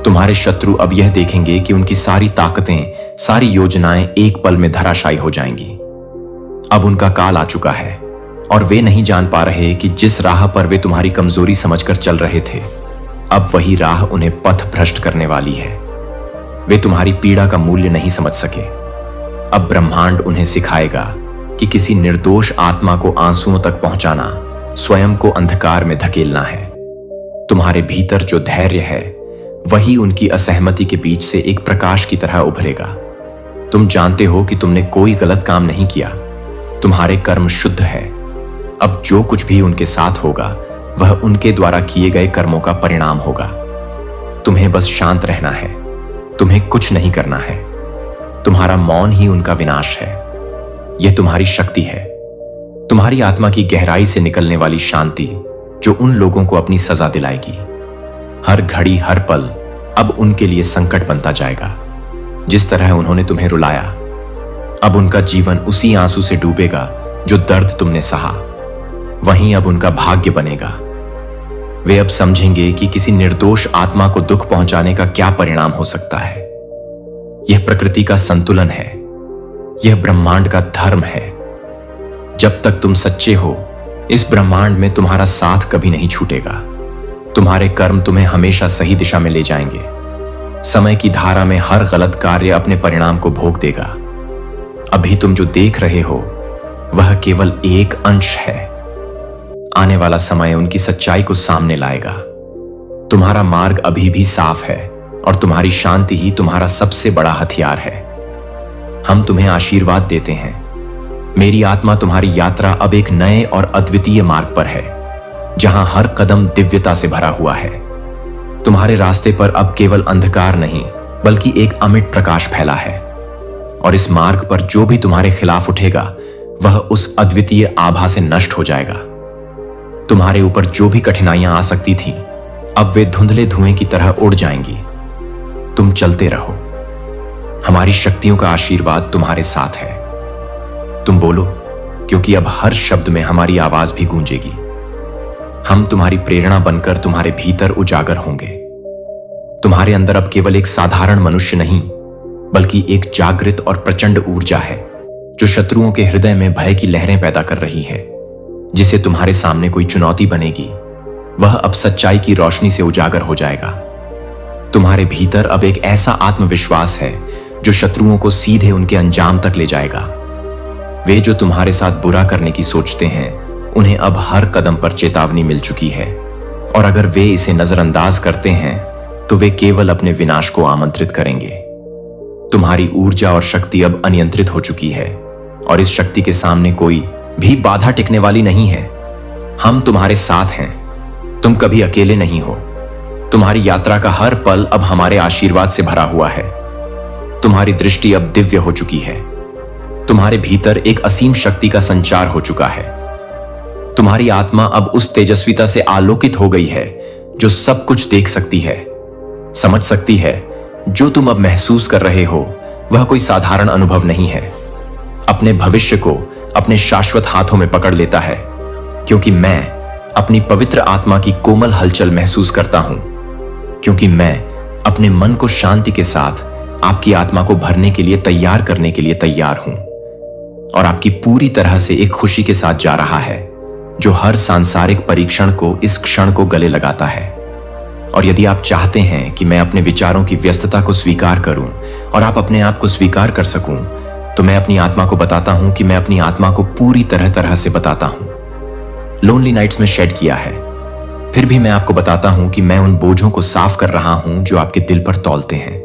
[SPEAKER 1] तुम्हारे शत्रु अब यह देखेंगे कि उनकी सारी ताकतें, सारी योजनाएं एक पल में धराशायी हो जाएंगी। अब उनका काल आ चुका है और वे नहीं जान पा रहे कि जिस राह पर वे तुम्हारी कमजोरी समझकर चल रहे थे, अब वही राह उन्हें पथ भ्रष्ट करने वाली है। वे तुम्हारी पीड़ा का मूल्य नहीं समझ सके। अब ब्रह्मांड उन्हें सिखाएगा कि किसी निर्दोष आत्मा को आंसुओं तक पहुंचाना स्वयं को अंधकार में धकेलना है। तुम्हारे भीतर जो धैर्य है वही उनकी असहमति के बीच से एक प्रकाश की तरह उभरेगा। तुम जानते हो कि तुमने कोई गलत काम नहीं किया। तुम्हारे कर्म शुद्ध है। अब जो कुछ भी उनके साथ होगा वह उनके द्वारा किए गए कर्मों का परिणाम होगा। तुम्हें बस शांत रहना है। तुम्हें कुछ नहीं करना है। तुम्हारा मौन ही उनका विनाश है। यह तुम्हारी शक्ति है, तुम्हारी आत्मा की गहराई से निकलने वाली शांति जो उन लोगों को अपनी सजा दिलाएगी। हर घड़ी, हर पल अब उनके लिए संकट बनता जाएगा। जिस तरह उन्होंने तुम्हें रुलाया, अब उनका जीवन उसी आंसू से डूबेगा जो दर्द तुमने सहा। वहीं अब उनका भाग्य बनेगा। वे अब समझेंगे कि किसी निर्दोष आत्मा को दुख पहुंचाने का क्या परिणाम हो सकता है। यह प्रकृति का संतुलन है। यह ब्रह्मांड का धर्म है। जब तक तुम सच्चे हो, इस ब्रह्मांड में तुम्हारा साथ कभी नहीं छूटेगा। तुम्हारे कर्म तुम्हें हमेशा सही दिशा में ले जाएंगे। समय की धारा में हर गलत कार्य अपने परिणाम को भोग देगा। अभी तुम जो देख रहे हो वह केवल एक अंश है। आने वाला समय उनकी सच्चाई को सामने लाएगा। तुम्हारा मार्ग अभी भी साफ है और तुम्हारी शांति ही तुम्हारा सबसे बड़ा हथियार है। हम तुम्हें आशीर्वाद देते हैं। मेरी आत्मा तुम्हारी यात्रा अब एक नए और अद्वितीय मार्ग पर है, जहां हर कदम दिव्यता से भरा हुआ है। तुम्हारे रास्ते पर अब केवल अंधकार नहीं, बल्कि एक अमिट प्रकाश फैला है। और इस मार्ग पर जो भी तुम्हारे खिलाफ उठेगा वह उस अद्वितीय आभा से नष्ट हो जाएगा। तुम्हारे ऊपर जो भी कठिनाइयां आ सकती थीं, अब वे धुंधले धुएं की तरह उड़ जाएंगी। तुम चलते रहो। हमारी शक्तियों का आशीर्वाद तुम्हारे साथ है। तुम बोलो, क्योंकि अब हर शब्द में हमारी आवाज भी गूंजेगी। हम तुम्हारी प्रेरणा बनकर तुम्हारे भीतर उजागर होंगे। तुम्हारे अंदर अब केवल एक साधारण मनुष्य नहीं, बल्कि एक जागृत और प्रचंड ऊर्जा है जो शत्रुओं के हृदय में भय की लहरें पैदा कर रही है। जिसे तुम्हारे सामने कोई चुनौती बनेगी, वह अब सच्चाई की रोशनी से उजागर हो जाएगा। तुम्हारे भीतर अब एक ऐसा आत्मविश्वास है जो शत्रुओं को सीधे उनके अंजाम तक ले जाएगा। वे जो तुम्हारे साथ बुरा करने की सोचते हैं, उन्हें अब हर कदम पर चेतावनी मिल चुकी है, और अगर वे इसे नजरअंदाज करते हैं तो वे केवल अपने विनाश को आमंत्रित करेंगे। तुम्हारी ऊर्जा और शक्ति अब अनियंत्रित हो चुकी है, और इस शक्ति के सामने कोई भी बाधा टिकने वाली नहीं है। हम तुम्हारे साथ हैं, तुम कभी अकेले नहीं हो। तुम्हारी यात्रा का हर पल अब हमारे आशीर्वाद से भरा हुआ है। तुम्हारी दृष्टि अब दिव्य हो चुकी है। तुम्हारे भीतर एक असीम शक्ति का संचार हो चुका है। तुम्हारी आत्मा अब उस तेजस्विता से आलोकित हो गई है जो सब कुछ देख सकती है, समझ सकती है। जो तुम अब महसूस कर रहे हो वह कोई साधारण अनुभव नहीं है। अपने भविष्य को अपने शाश्वत हाथों में पकड़ लेता है, क्योंकि मैं अपनी पवित्र आत्मा की कोमल हलचल महसूस करता हूं, क्योंकि मैं अपने मन को शांति के साथ आपकी आत्मा को भरने के लिए तैयार करने के लिए तैयार हूं, और आपकी पूरी तरह से एक खुशी के साथ जा रहा है जो हर सांसारिक परीक्षण को इस क्षण को गले लगाता है। और यदि आप चाहते हैं कि मैं अपने विचारों की व्यस्तता को स्वीकार करूं और आप अपने आप को स्वीकार कर सकूं, तो मैं अपनी आत्मा को बताता हूं कि मैं अपनी आत्मा को पूरी तरह से बताता हूं। लोनली नाइट्स में शेड किया है, फिर भी मैं आपको बताता हूं कि मैं उन बोझों को साफ कर रहा हूं जो आपके दिल पर तौलते हैं।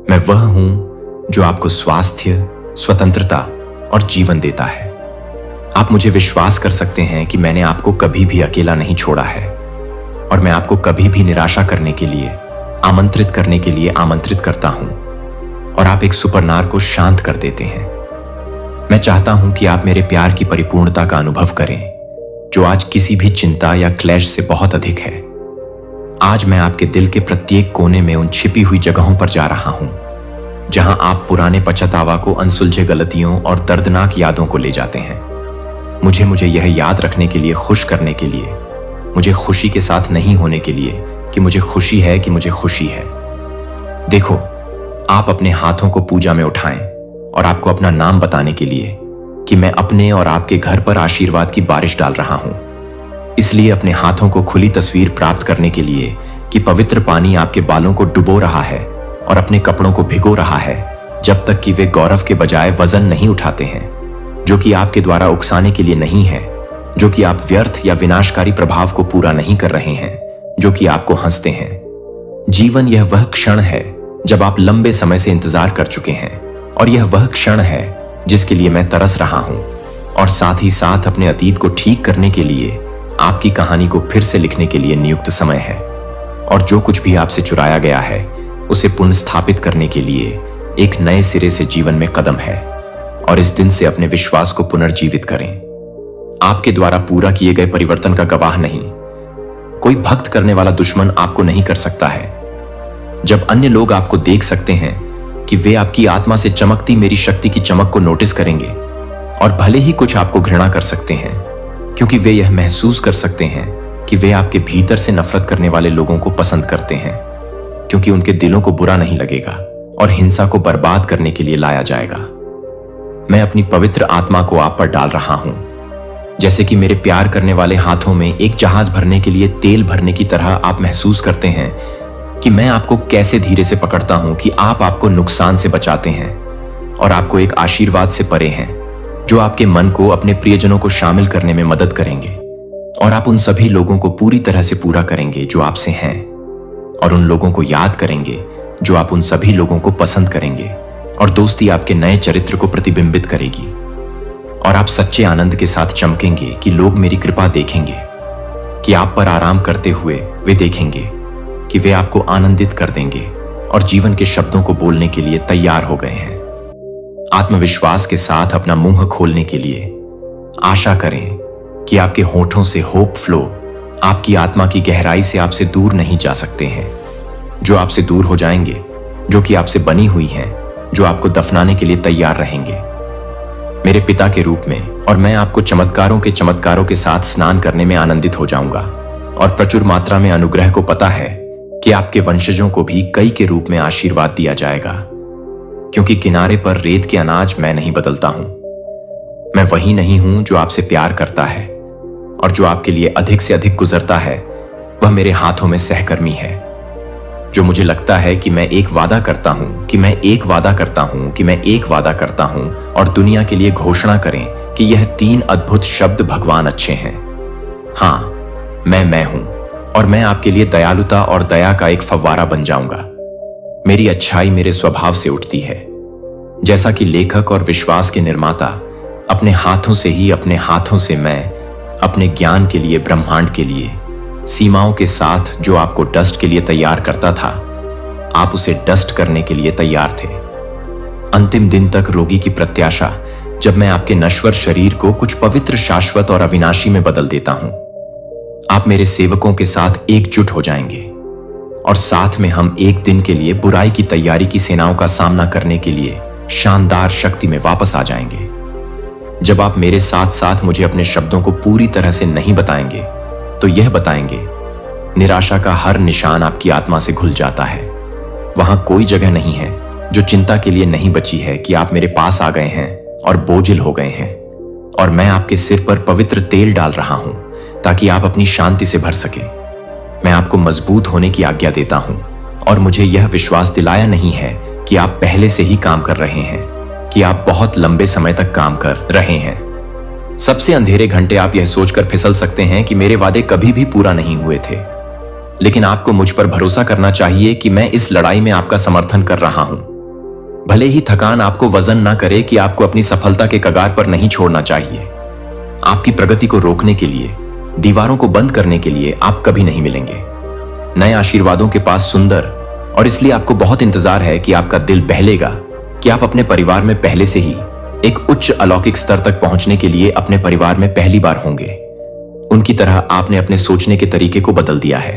[SPEAKER 1] मैं वह हूं जो आपको स्वास्थ्य, स्वतंत्रता और जीवन देता है। आप मुझे विश्वास कर सकते हैं कि मैंने आपको कभी भी अकेला नहीं छोड़ा है, और मैं आपको कभी भी निराशा करने के लिए, आमंत्रित करने के लिए आमंत्रित करता हूं, और आप एक सुपरनार को शांत कर देते हैं। मैं चाहता हूं कि आप मेरे प्यार की परिपूर्णता का अनुभव करें, जो आज किसी भी चिंता या क्लेश से बहुत अधिक है। आज मैं आपके दिल के प्रत्येक कोने में उन छिपी हुई जगहों पर जा रहा हूं जहां आप पुराने पछतावा को, अनसुलझे गलतियों और दर्दनाक यादों को ले जाते हैं। मुझे यह याद रखने के लिए, खुश करने के लिए, मुझे खुशी के साथ नहीं होने के लिए कि मुझे खुशी है कि मुझे खुशी है। देखो, आप अपने हाथों को पूजा में उठाएं और आपको अपना नाम बताने के लिए कि मैं अपने और आपके घर पर आशीर्वाद की बारिश डाल रहा हूं। इसलिए अपने हाथों को खुली तस्वीर प्राप्त करने के लिए कि पवित्र पानी आपके बालों को डुबो रहा है और अपने कपड़ों को भिगो रहा है, जब तक कि वे गौरव के बजाय वजन नहीं उठाते हैं, जो कि आपके द्वारा उकसाने के लिए नहीं है, जो कि आप व्यर्थ या विनाशकारी प्रभाव को पूरा नहीं कर रहे हैं, जो कि आपको हंसते हैं। जीवन यह वह क्षण है जब आप लंबे समय से इंतजार कर चुके हैं, और यह वह क्षण है जिसके लिए मैं तरस रहा हूं, और साथ ही साथ अपने अतीत को ठीक करने के लिए, आपकी कहानी को फिर से लिखने के लिए नियुक्त समय है। और जो कुछ भी आपसे चुराया गया है उसे पुनर्स्थापित करने के लिए एक नए सिरे से जीवन में कदम है, और इस दिन से अपने विश्वास को पुनर्जीवित करें। आपके द्वारा पूरा किए गए परिवर्तन का गवाह नहीं, कोई भक्त करने वाला दुश्मन आपको नहीं कर सकता है। जब अन्य लोग आपको देख सकते हैं कि वे आपकी आत्मा से चमकती मेरी शक्ति की चमक को नोटिस करेंगे, और भले ही कुछ आपको घृणा कर सकते हैं, क्योंकि वे यह महसूस कर सकते हैं कि वे आपके भीतर से नफरत करने वाले लोगों को पसंद करते हैं, क्योंकि उनके दिलों को बुरा नहीं लगेगा और हिंसा को बर्बाद करने के लिए लाया जाएगा। मैं अपनी पवित्र आत्मा को आप पर डाल रहा हूं, जैसे कि मेरे प्यार करने वाले हाथों में एक जहाज भरने के लिए तेल भरने की तरह आप महसूस करते हैं कि मैं आपको कैसे धीरे से पकड़ता हूं कि आप आपको नुकसान से बचाते हैं और आपको एक आशीर्वाद से परे हैं, जो आपके मन को अपने प्रियजनों को शामिल करने में मदद करेंगे, और आप उन सभी लोगों को पूरी तरह से पूरा करेंगे जो आपसे हैं, और उन लोगों को याद करेंगे जो आप उन सभी लोगों को पसंद करेंगे, और दोस्ती आपके नए चरित्र को प्रतिबिंबित करेगी, और आप सच्चे आनंद के साथ चमकेंगे कि लोग मेरी कृपा देखेंगे, कि आप पर आराम करते हुए वे देखेंगे कि वे आपको आनंदित कर देंगे और जीवन के शब्दों को बोलने के लिए तैयार हो गए हैं। आत्मविश्वास के साथ अपना मुंह खोलने के लिए आशा करें कि आपके होठों से होप फ्लो आपकी आत्मा की गहराई से आपसे दूर नहीं जा सकते हैं, जो आपसे दूर हो जाएंगे, जो कि आपसे बनी हुई हैं, जो आपको दफनाने के लिए तैयार रहेंगे मेरे पिता के रूप में, और मैं आपको चमत्कारों के साथ स्नान करने में आनंदित हो जाऊंगा, और प्रचुर मात्रा में अनुग्रह को पता है कि आपके वंशजों को भी कई के रूप में आशीर्वाद दिया जाएगा। क्योंकि किनारे पर रेत के अनाज मैं नहीं बदलता हूं। मैं वही नहीं हूं जो आपसे प्यार करता है, और जो आपके लिए अधिक से अधिक गुजरता है वह मेरे हाथों में सहकर्मी है। जो मुझे लगता है कि मैं एक वादा करता हूं कि मैं एक वादा करता हूं कि मैं एक वादा करता हूं और दुनिया के लिए घोषणा करें कि यह 3 अद्भुत शब्द भगवान अच्छे हैं। हां, मैं हूं, और मैं आपके लिए दयालुता और दया का एक फव्वारा बन जाऊंगा। मेरी अच्छाई मेरे स्वभाव से उठती है। जैसा कि लेखक और विश्वास के निर्माता अपने हाथों से ही अपने हाथों से मैं अपने ज्ञान के लिए, ब्रह्मांड के लिए, सीमाओं के साथ जो आपको डस्ट के लिए तैयार करता था, आप उसे डस्ट करने के लिए तैयार थे। अंतिम दिन तक रोगी की प्रत्याशा, जब मैं आपके नश्वर शरीर को कुछ पवित्र, शाश्वत और अविनाशी में बदल देता हूं। आप मेरे सेवकों के साथ एकजुट हो जाएंगे और साथ में हम एक दिन के लिए बुराई की तैयारी की सेनाओं का सामना करने के लिए शानदार शक्ति में वापस आ जाएंगे। जब आप मेरे साथ साथ मुझे अपने शब्दों को पूरी तरह से नहीं बताएंगे तो यह बताएंगे, निराशा का हर निशान आपकी आत्मा से घुल जाता है। वहां कोई जगह नहीं है जो चिंता के लिए नहीं बची है कि आप मेरे पास आ गए हैं और बोझिल हो गए हैं, और मैं आपके सिर पर पवित्र तेल डाल रहा हूं ताकि आप अपनी शांति से भर सके। मैं आपको मजबूत होने की आज्ञा देता हूं, और मुझे यह विश्वास दिलाया नहीं है कि आप पहले से ही काम कर रहे हैं, कि आप बहुत लंबे समय तक काम कर रहे हैं। सबसे अंधेरे घंटे आप यह सोचकर फिसल सकते हैं कि मेरे वादे कभी भी पूरा नहीं हुए थे, लेकिन आपको मुझ पर भरोसा करना चाहिए कि मैं इस लड़ाई में आपका समर्थन कर रहा हूं। भले ही थकान आपको वजन ना करे कि आपको अपनी सफलता के कगार पर नहीं छोड़ना चाहिए। आपकी प्रगति को रोकने के लिए, दीवारों को बंद करने के लिए आप कभी नहीं मिलेंगे। नए आशीर्वादों के पास सुंदर, और इसलिए आपको बहुत इंतजार है कि आपका दिल बहलेगा कि आप अपने परिवार में पहले से ही एक उच्च अलौकिक स्तर तक पहुंचने के लिए अपने परिवार में पहली बार होंगे। उनकी तरह आपने अपने सोचने के तरीके को बदल दिया है।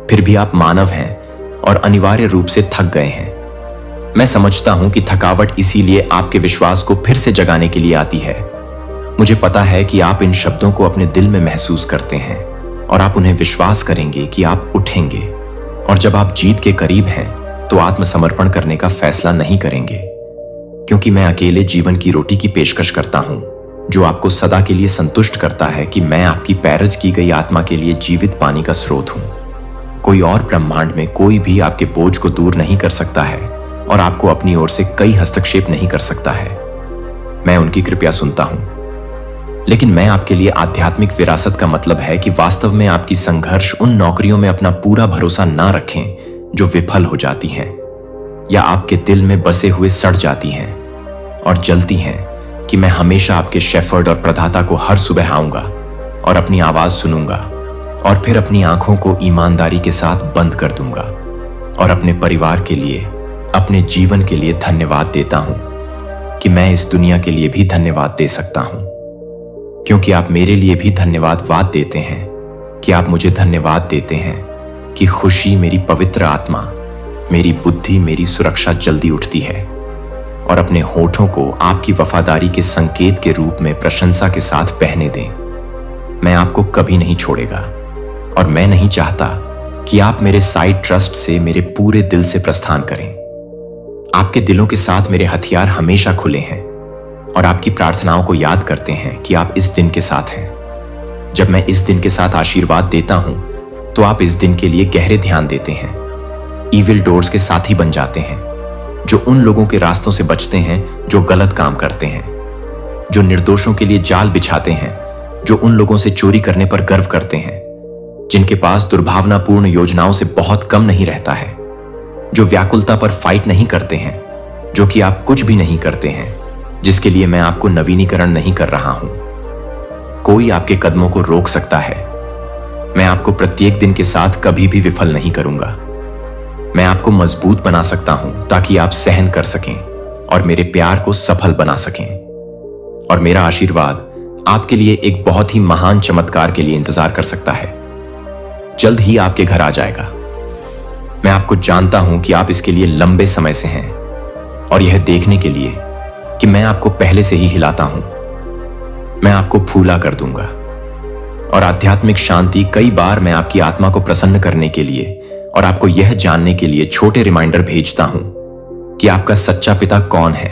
[SPEAKER 1] फिर भी आप मानव हैं और अनिवार्य रूप से थक गए हैं। मैं समझता हूं कि थकावट इसीलिए आपके विश्वास को फिर से जगाने के लिए आती है। मुझे पता है कि आप इन शब्दों को अपने दिल में महसूस करते हैं और आप उन्हें विश्वास करेंगे कि आप उठेंगे, और जब आप जीत के करीब हैं तो आत्मसमर्पण करने का फैसला नहीं करेंगे, क्योंकि मैं अकेले जीवन की रोटी की पेशकश करता हूं जो आपको सदा के लिए संतुष्ट करता है कि मैं आपकी पैरज की गई आत्मा के लिए जीवित पानी का स्रोत हूं। कोई और ब्रह्मांड में कोई भी आपके बोझ को दूर नहीं कर सकता है और आपको अपनी ओर से कई हस्तक्षेप नहीं कर सकता है। मैं उनकी कृपया सुनता हूं, लेकिन मैं आपके लिए आध्यात्मिक विरासत का मतलब है कि वास्तव में आपकी संघर्ष उन नौकरियों में अपना पूरा भरोसा ना रखें जो विफल हो जाती हैं या आपके दिल में बसे हुए सड़ जाती हैं और जलती हैं, कि मैं हमेशा आपके शेफर्ड और प्रदाता को हर सुबह आऊंगा और अपनी आवाज सुनूंगा और फिर अपनी आंखों को ईमानदारी के साथ बंद कर दूंगा और अपने परिवार के लिए, अपने जीवन के लिए धन्यवाद देता हूं कि मैं इस दुनिया के लिए भी धन्यवाद दे सकता हूं, क्योंकि आप मेरे लिए भी धन्यवाद देते हैं, कि आप मुझे धन्यवाद देते हैं कि खुशी, मेरी पवित्र आत्मा, मेरी बुद्धि, मेरी सुरक्षा जल्दी उठती है और अपने होठों को आपकी वफादारी के संकेत के रूप में प्रशंसा के साथ बहने दें। मैं आपको कभी नहीं छोड़ेगा और मैं नहीं चाहता कि आप मेरे साइड ट्रस्ट से मेरे पूरे दिल से प्रस्थान करें। आपके दिलों के साथ मेरे हथियार हमेशा खुले हैं और आपकी प्रार्थनाओं को याद करते हैं कि आप इस दिन के साथ हैं। जब मैं इस दिन के साथ आशीर्वाद देता हूं तो आप इस दिन के लिए गहरे ध्यान देते हैं। ईविल डोर्स के साथी बन जाते हैं, जो उन लोगों के रास्तों से बचते हैं जो गलत काम करते हैं, जो निर्दोषों के लिए जाल बिछाते हैं, जो उन लोगों से चोरी करने पर गर्व करते हैं, जिनके पास दुर्भावनापूर्ण योजनाओं से बहुत कम नहीं रहता है, जो व्याकुलता पर फाइट नहीं करते हैं, जो कि आप कुछ भी नहीं करते हैं जिसके लिए मैं आपको नवीनीकरण नहीं कर रहा हूं। कोई आपके कदमों को रोक सकता है। मैं आपको प्रत्येक दिन के साथ कभी भी विफल नहीं करूंगा। मैं आपको मजबूत बना सकता हूं ताकि आप सहन कर सकें और मेरे प्यार को सफल बना सकें। और मेरा आशीर्वाद आपके लिए एक बहुत ही महान चमत्कार के लिए इंतजार कर सकता है। जल्द ही आपके घर आ जाएगा। मैं आपको जानता हूं कि आप इसके लिए लंबे समय से हैं, और यह देखने के लिए कि मैं आपको पहले से ही हिलाता हूं, मैं आपको फूला कर दूंगा। और आध्यात्मिक शांति, कई बार मैं आपकी आत्मा को प्रसन्न करने के लिए और आपको यह जानने के लिए छोटे रिमाइंडर भेजता हूं कि आपका सच्चा पिता कौन है।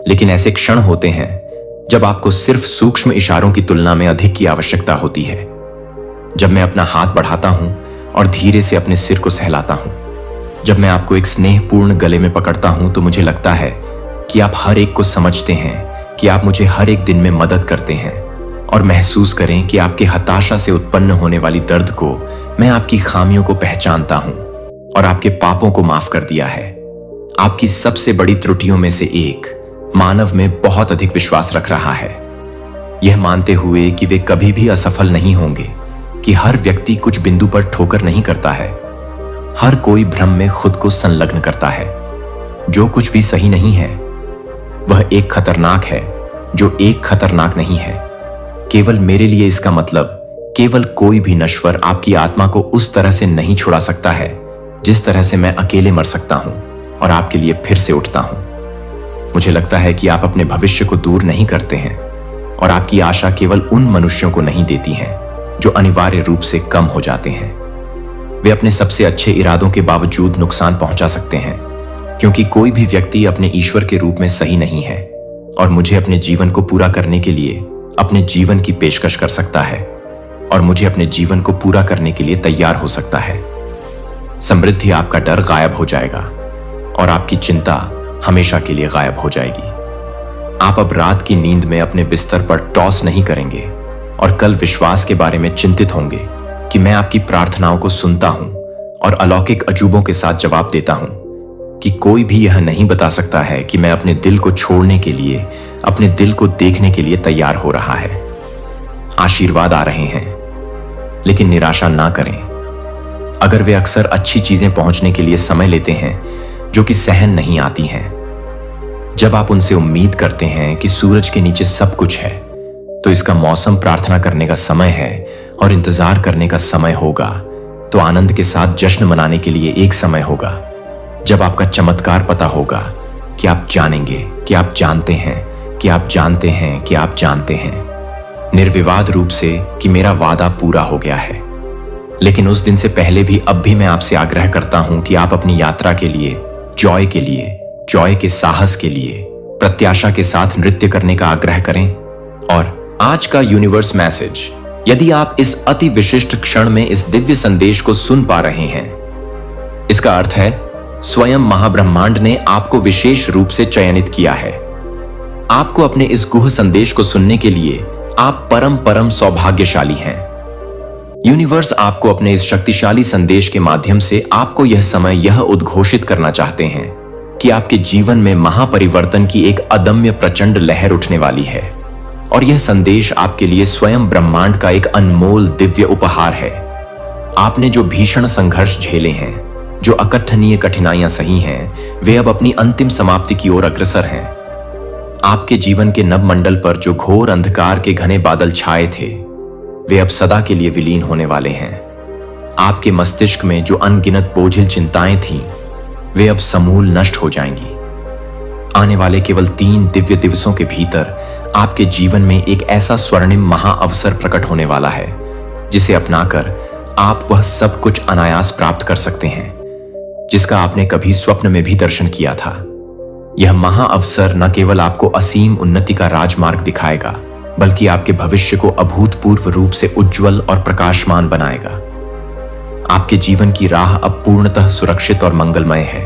[SPEAKER 1] लेकिन ऐसे क्षण होते हैं जब आपको सिर्फ सूक्ष्म इशारों की तुलना में अधिक की आवश्यकता होती है। जब मैं अपना हाथ बढ़ाता हूं और धीरे से अपने सिर को सहलाता हूं, जब मैं आपको एक स्नेहपूर्ण गले में पकड़ता हूं, तो मुझे लगता है कि आप हर एक को समझते हैं, कि आप मुझे हर एक दिन में मदद करते हैं। और महसूस करें कि आपके हताशा से उत्पन्न होने वाली दर्द को मैं आपकी खामियों को पहचानता हूं और आपके पापों को माफ कर दिया है। आपकी सबसे बड़ी त्रुटियों में से एक मानव में बहुत अधिक विश्वास रख रहा है, यह मानते हुए कि वे कभी भी असफल नहीं होंगे, कि हर व्यक्ति कुछ बिंदु पर ठोकर नहीं करता है। हर कोई भ्रम में खुद को संलग्न करता है। जो कुछ भी सही नहीं है वह एक खतरनाक है जो एक खतरनाक नहीं है। केवल मेरे लिए इसका मतलब केवल कोई भी नश्वर आपकी आत्मा को उस तरह से नहीं छुड़ा सकता है जिस तरह से मैं अकेले मर सकता हूं और आपके लिए फिर से उठता हूं। मुझे लगता है कि आप अपने भविष्य को दूर नहीं करते हैं और आपकी आशा केवल उन मनुष्यों को नहीं देती हैं जो अनिवार्य रूप से कम हो जाते हैं। वे अपने सबसे अच्छे इरादों के बावजूद नुकसान पहुंचा सकते हैं, क्योंकि कोई भी व्यक्ति अपने ईश्वर के रूप में सही नहीं है और मुझे अपने जीवन को पूरा करने के लिए अपने जीवन की पेशकश कर सकता है और मुझे अपने जीवन को पूरा करने के लिए तैयार हो सकता है। समृद्धि आपका डर गायब हो जाएगा और आपकी चिंता हमेशा के लिए गायब हो जाएगी। आप अब रात की नींद में अपने बिस्तर पर टॉस नहीं करेंगे और कल विश्वास के बारे में चिंतित होंगे कि मैं आपकी प्रार्थनाओं को सुनता हूं और अलौकिक अजूबों के साथ जवाब देता हूं, कि कोई भी यह नहीं बता सकता है कि मैं अपने दिल को छोड़ने के लिए, अपने दिल को देखने के लिए तैयार हो रहा है। आशीर्वाद आ रहे हैं, लेकिन निराशा ना करें। अगर वे अक्सर अच्छी चीजें पहुंचने के लिए समय लेते हैं जो कि सहन नहीं आती हैं। जब आप उनसे उम्मीद करते हैं कि सूरज के नीचे सब कुछ है, तो इसका मौसम प्रार्थना करने का समय है और इंतजार करने का समय होगा। तो आनंद के साथ जश्न मनाने के लिए एक समय होगा जब आपका चमत्कार पता होगा कि आप जानेंगे, कि आप जानते हैं, कि आप जानते हैं, कि आप जानते हैं निर्विवाद रूप से कि मेरा वादा पूरा हो गया है। लेकिन उस दिन से पहले भी अब भी मैं आपसे आग्रह करता हूं कि आप अपनी यात्रा के लिए, जॉय के लिए, जॉय के साहस के लिए प्रत्याशा के साथ नृत्य करने का आग्रह करें। और आज का यूनिवर्स मैसेज, यदि आप इस अति विशिष्ट क्षण में इस दिव्य संदेश को सुन पा रहे हैं, इसका अर्थ है स्वयं महाब्रह्मांड ने आपको विशेष रूप से चयनित किया है। आपको अपने इस गुह संदेश को सुनने के लिए आप परम सौभाग्यशाली हैं। यूनिवर्स आपको अपने इस शक्तिशाली संदेश के माध्यम से आपको यह समय यह उद्घोषित करना चाहते हैं कि आपके जीवन में महापरिवर्तन की एक अदम्य प्रचंड लहर उठने वाली है। और यह संदेश आपके लिए स्वयं ब्रह्मांड का एक अनमोल दिव्य उपहार है। आपने जो भीषण संघर्ष झेले हैं, जो अकथनीय कठिनाइयां सही हैं, वे अब अपनी अंतिम समाप्ति की ओर अग्रसर हैं। आपके जीवन के नभमंडल पर जो घोर अंधकार के घने बादल छाए थे, वे अब सदा के लिए विलीन होने वाले हैं। आपके मस्तिष्क में जो अनगिनत बोझिल चिंताएं थीं, वे अब समूल नष्ट हो जाएंगी। आने वाले केवल 3 दिव्य दिवसों के भीतर आपके जीवन में एक ऐसा स्वर्णिम महाअवसर प्रकट होने वाला है, जिसे अपनाकर आप वह सब कुछ अनायास प्राप्त कर सकते हैं जिसका आपने कभी स्वप्न में भी दर्शन किया था। यह महाअवसर न केवल आपको असीम उन्नति का राजमार्ग दिखाएगा, बल्कि आपके भविष्य को अभूतपूर्व रूप से उज्जवल और प्रकाशमान बनाएगा। आपके जीवन की राह अब पूर्णतः सुरक्षित और मंगलमय है।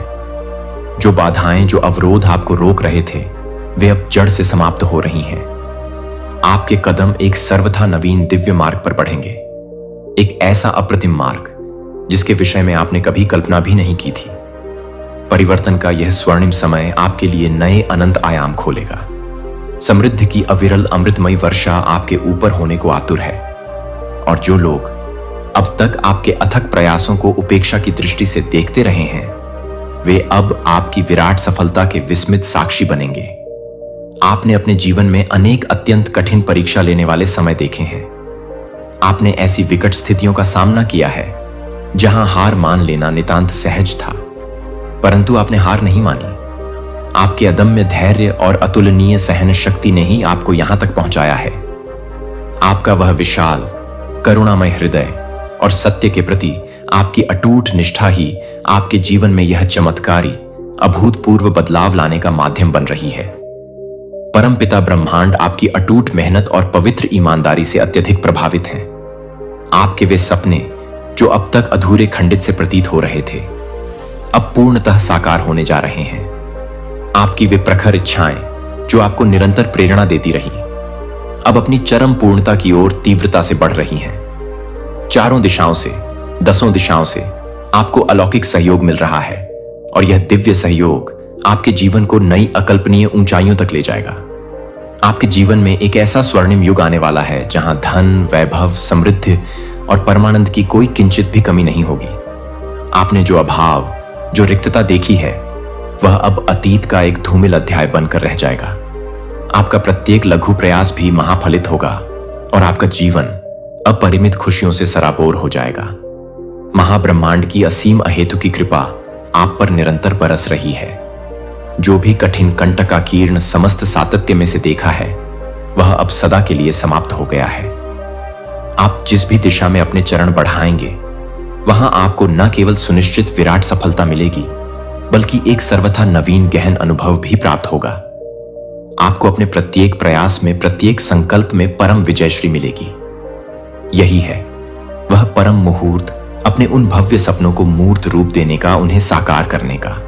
[SPEAKER 1] जो बाधाएं, जो अवरोध आपको रोक रहे थे, वे अब जड़ से समाप्त हो रही हैं। आपके कदम एक सर्वथा नवीन दिव्य मार्ग पर बढ़ेंगे, एक ऐसा अप्रतिम मार्ग जिसके विषय में आपने कभी कल्पना भी नहीं की थी। परिवर्तन का यह स्वर्णिम समय आपके लिए नए अनंत आयाम खोलेगा। समृद्धि की अविरल अमृतमयी वर्षा आपके ऊपर होने को आतुर है। और जो लोग अब तक आपके अथक प्रयासों को उपेक्षा की दृष्टि से देखते रहे हैं, वे अब आपकी विराट सफलता के विस्मित साक्षी बनेंगे। आपने अपने जीवन में अनेक अत्यंत कठिन परीक्षा लेने वाले समय देखे हैं। आपने ऐसी विकट स्थितियों का सामना किया है जहां हार मान लेना नितांत सहज था, परंतु आपने हार नहीं मानी। आपके अदम्य धैर्य और अतुलनीय सहन शक्ति ने ही आपको यहां तक पहुंचाया है। आपका वह विशाल करुणामय हृदय और सत्य के प्रति आपकी अटूट निष्ठा ही आपके जीवन में यह चमत्कारी अभूतपूर्व बदलाव लाने का माध्यम बन रही है। परमपिता ब्रह्मांड आपकी अटूट मेहनत और पवित्र ईमानदारी से अत्यधिक प्रभावित हैं। आपके वे सपने जो अब तक अधूरे खंडित से प्रतीत हो रहे थे, अब पूर्णतः साकार होने जा रहे हैं। आपकी वे प्रखर इच्छाएं जो आपको निरंतर प्रेरणा देती रही, अब अपनी चरम पूर्णता की ओर तीव्रता से बढ़ रही हैं। चारों दिशाओं से, 10 दिशाओं से आपको अलौकिक सहयोग मिल रहा है और यह दिव्य सहयोग आपके जीवन को नई अकल्पनीय ऊंचाइयों तक ले जाएगा। आपके जीवन में एक ऐसा स्वर्णिम युग आने वाला है जहां धन, वैभव, समृद्धि और परमानंद की कोई किंचित भी कमी नहीं होगी। आपने जो अभाव, जो रिक्तता देखी है, वह अब अतीत का एक धूमिल अध्याय बनकर रह जाएगा। आपका प्रत्येक लघु प्रयास भी महाफलित होगा और आपका जीवन अपरिमित खुशियों से सराबोर हो जाएगा। महाब्रह्मांड की असीम अहेतु की कृपा आप पर निरंतर बरस रही है। जो भी कठिन कंटकाकीर्ण समस्त सातत्य में से देखा है, वह अब सदा के लिए समाप्त हो गया है। आप जिस भी दिशा में अपने चरण बढ़ाएंगे, वहां आपको न केवल सुनिश्चित विराट सफलता मिलेगी, बल्कि एक सर्वथा नवीन गहन अनुभव भी प्राप्त होगा। आपको अपने प्रत्येक प्रयास में, प्रत्येक संकल्प में परम विजयश्री मिलेगी। यही है वह परम मुहूर्त, अपने उन भव्य सपनों को मूर्त रूप देने का, उन्हें साकार करने का।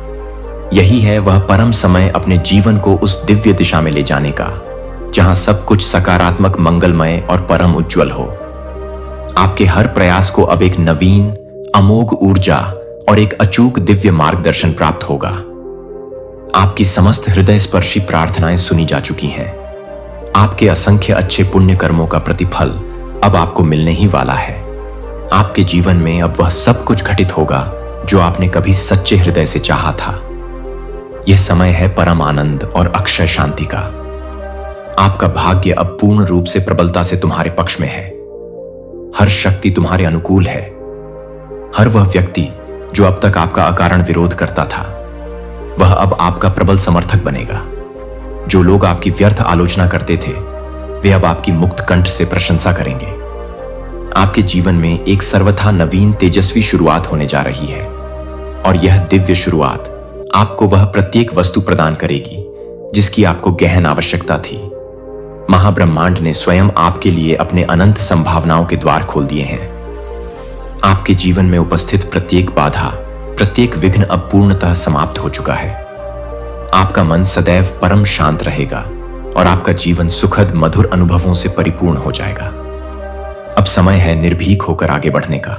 [SPEAKER 1] यही है वह परम समय, अपने जीवन को उस दिव्य दिशा में ले जाने का जहां सब कुछ सकारात्मक, मंगलमय और परम उज्जवल हो। आपके हर प्रयास को अब एक नवीन, अमोघ ऊर्जा और एक अचूक दिव्य मार्गदर्शन प्राप्त होगा। आपकी समस्त हृदय स्पर्शी प्रार्थनाएं सुनी जा चुकी हैं। आपके असंख्य अच्छे पुण्य कर्मों का प्रतिफल अब आपको मिलने ही वाला है। आपके जीवन में अब वह सब कुछ घटित होगा जो आपने कभी सच्चे हृदय से चाहा था। यह समय है परम आनंद और अक्षय शांति का। आपका भाग्य अब पूर्ण रूप से प्रबलता से तुम्हारे पक्ष में है। हर शक्ति तुम्हारे अनुकूल है। हर वह व्यक्ति जो अब तक आपका अकारण विरोध करता था, वह अब आपका प्रबल समर्थक बनेगा। जो लोग आपकी व्यर्थ आलोचना करते थे, वे अब आपकी मुक्त कंठ से प्रशंसा करेंगे। आपके जीवन में एक सर्वथा नवीन, तेजस्वी शुरुआत होने जा रही है और यह दिव्य शुरुआत आपको वह प्रत्येक वस्तु प्रदान करेगी जिसकी आपको गहन आवश्यकता थी। महाब्रह्मांड ने स्वयं आपके लिए अपने अनंत संभावनाओं के द्वार खोल दिए हैं। आपके जीवन में उपस्थित प्रत्येक बाधा, प्रत्येक विघ्न अब पूर्णतः समाप्त हो चुका है। आपका मन सदैव परम शांत रहेगा और आपका जीवन सुखद, मधुर अनुभवों से परिपूर्ण हो जाएगा। अब समय है निर्भीक होकर आगे बढ़ने का।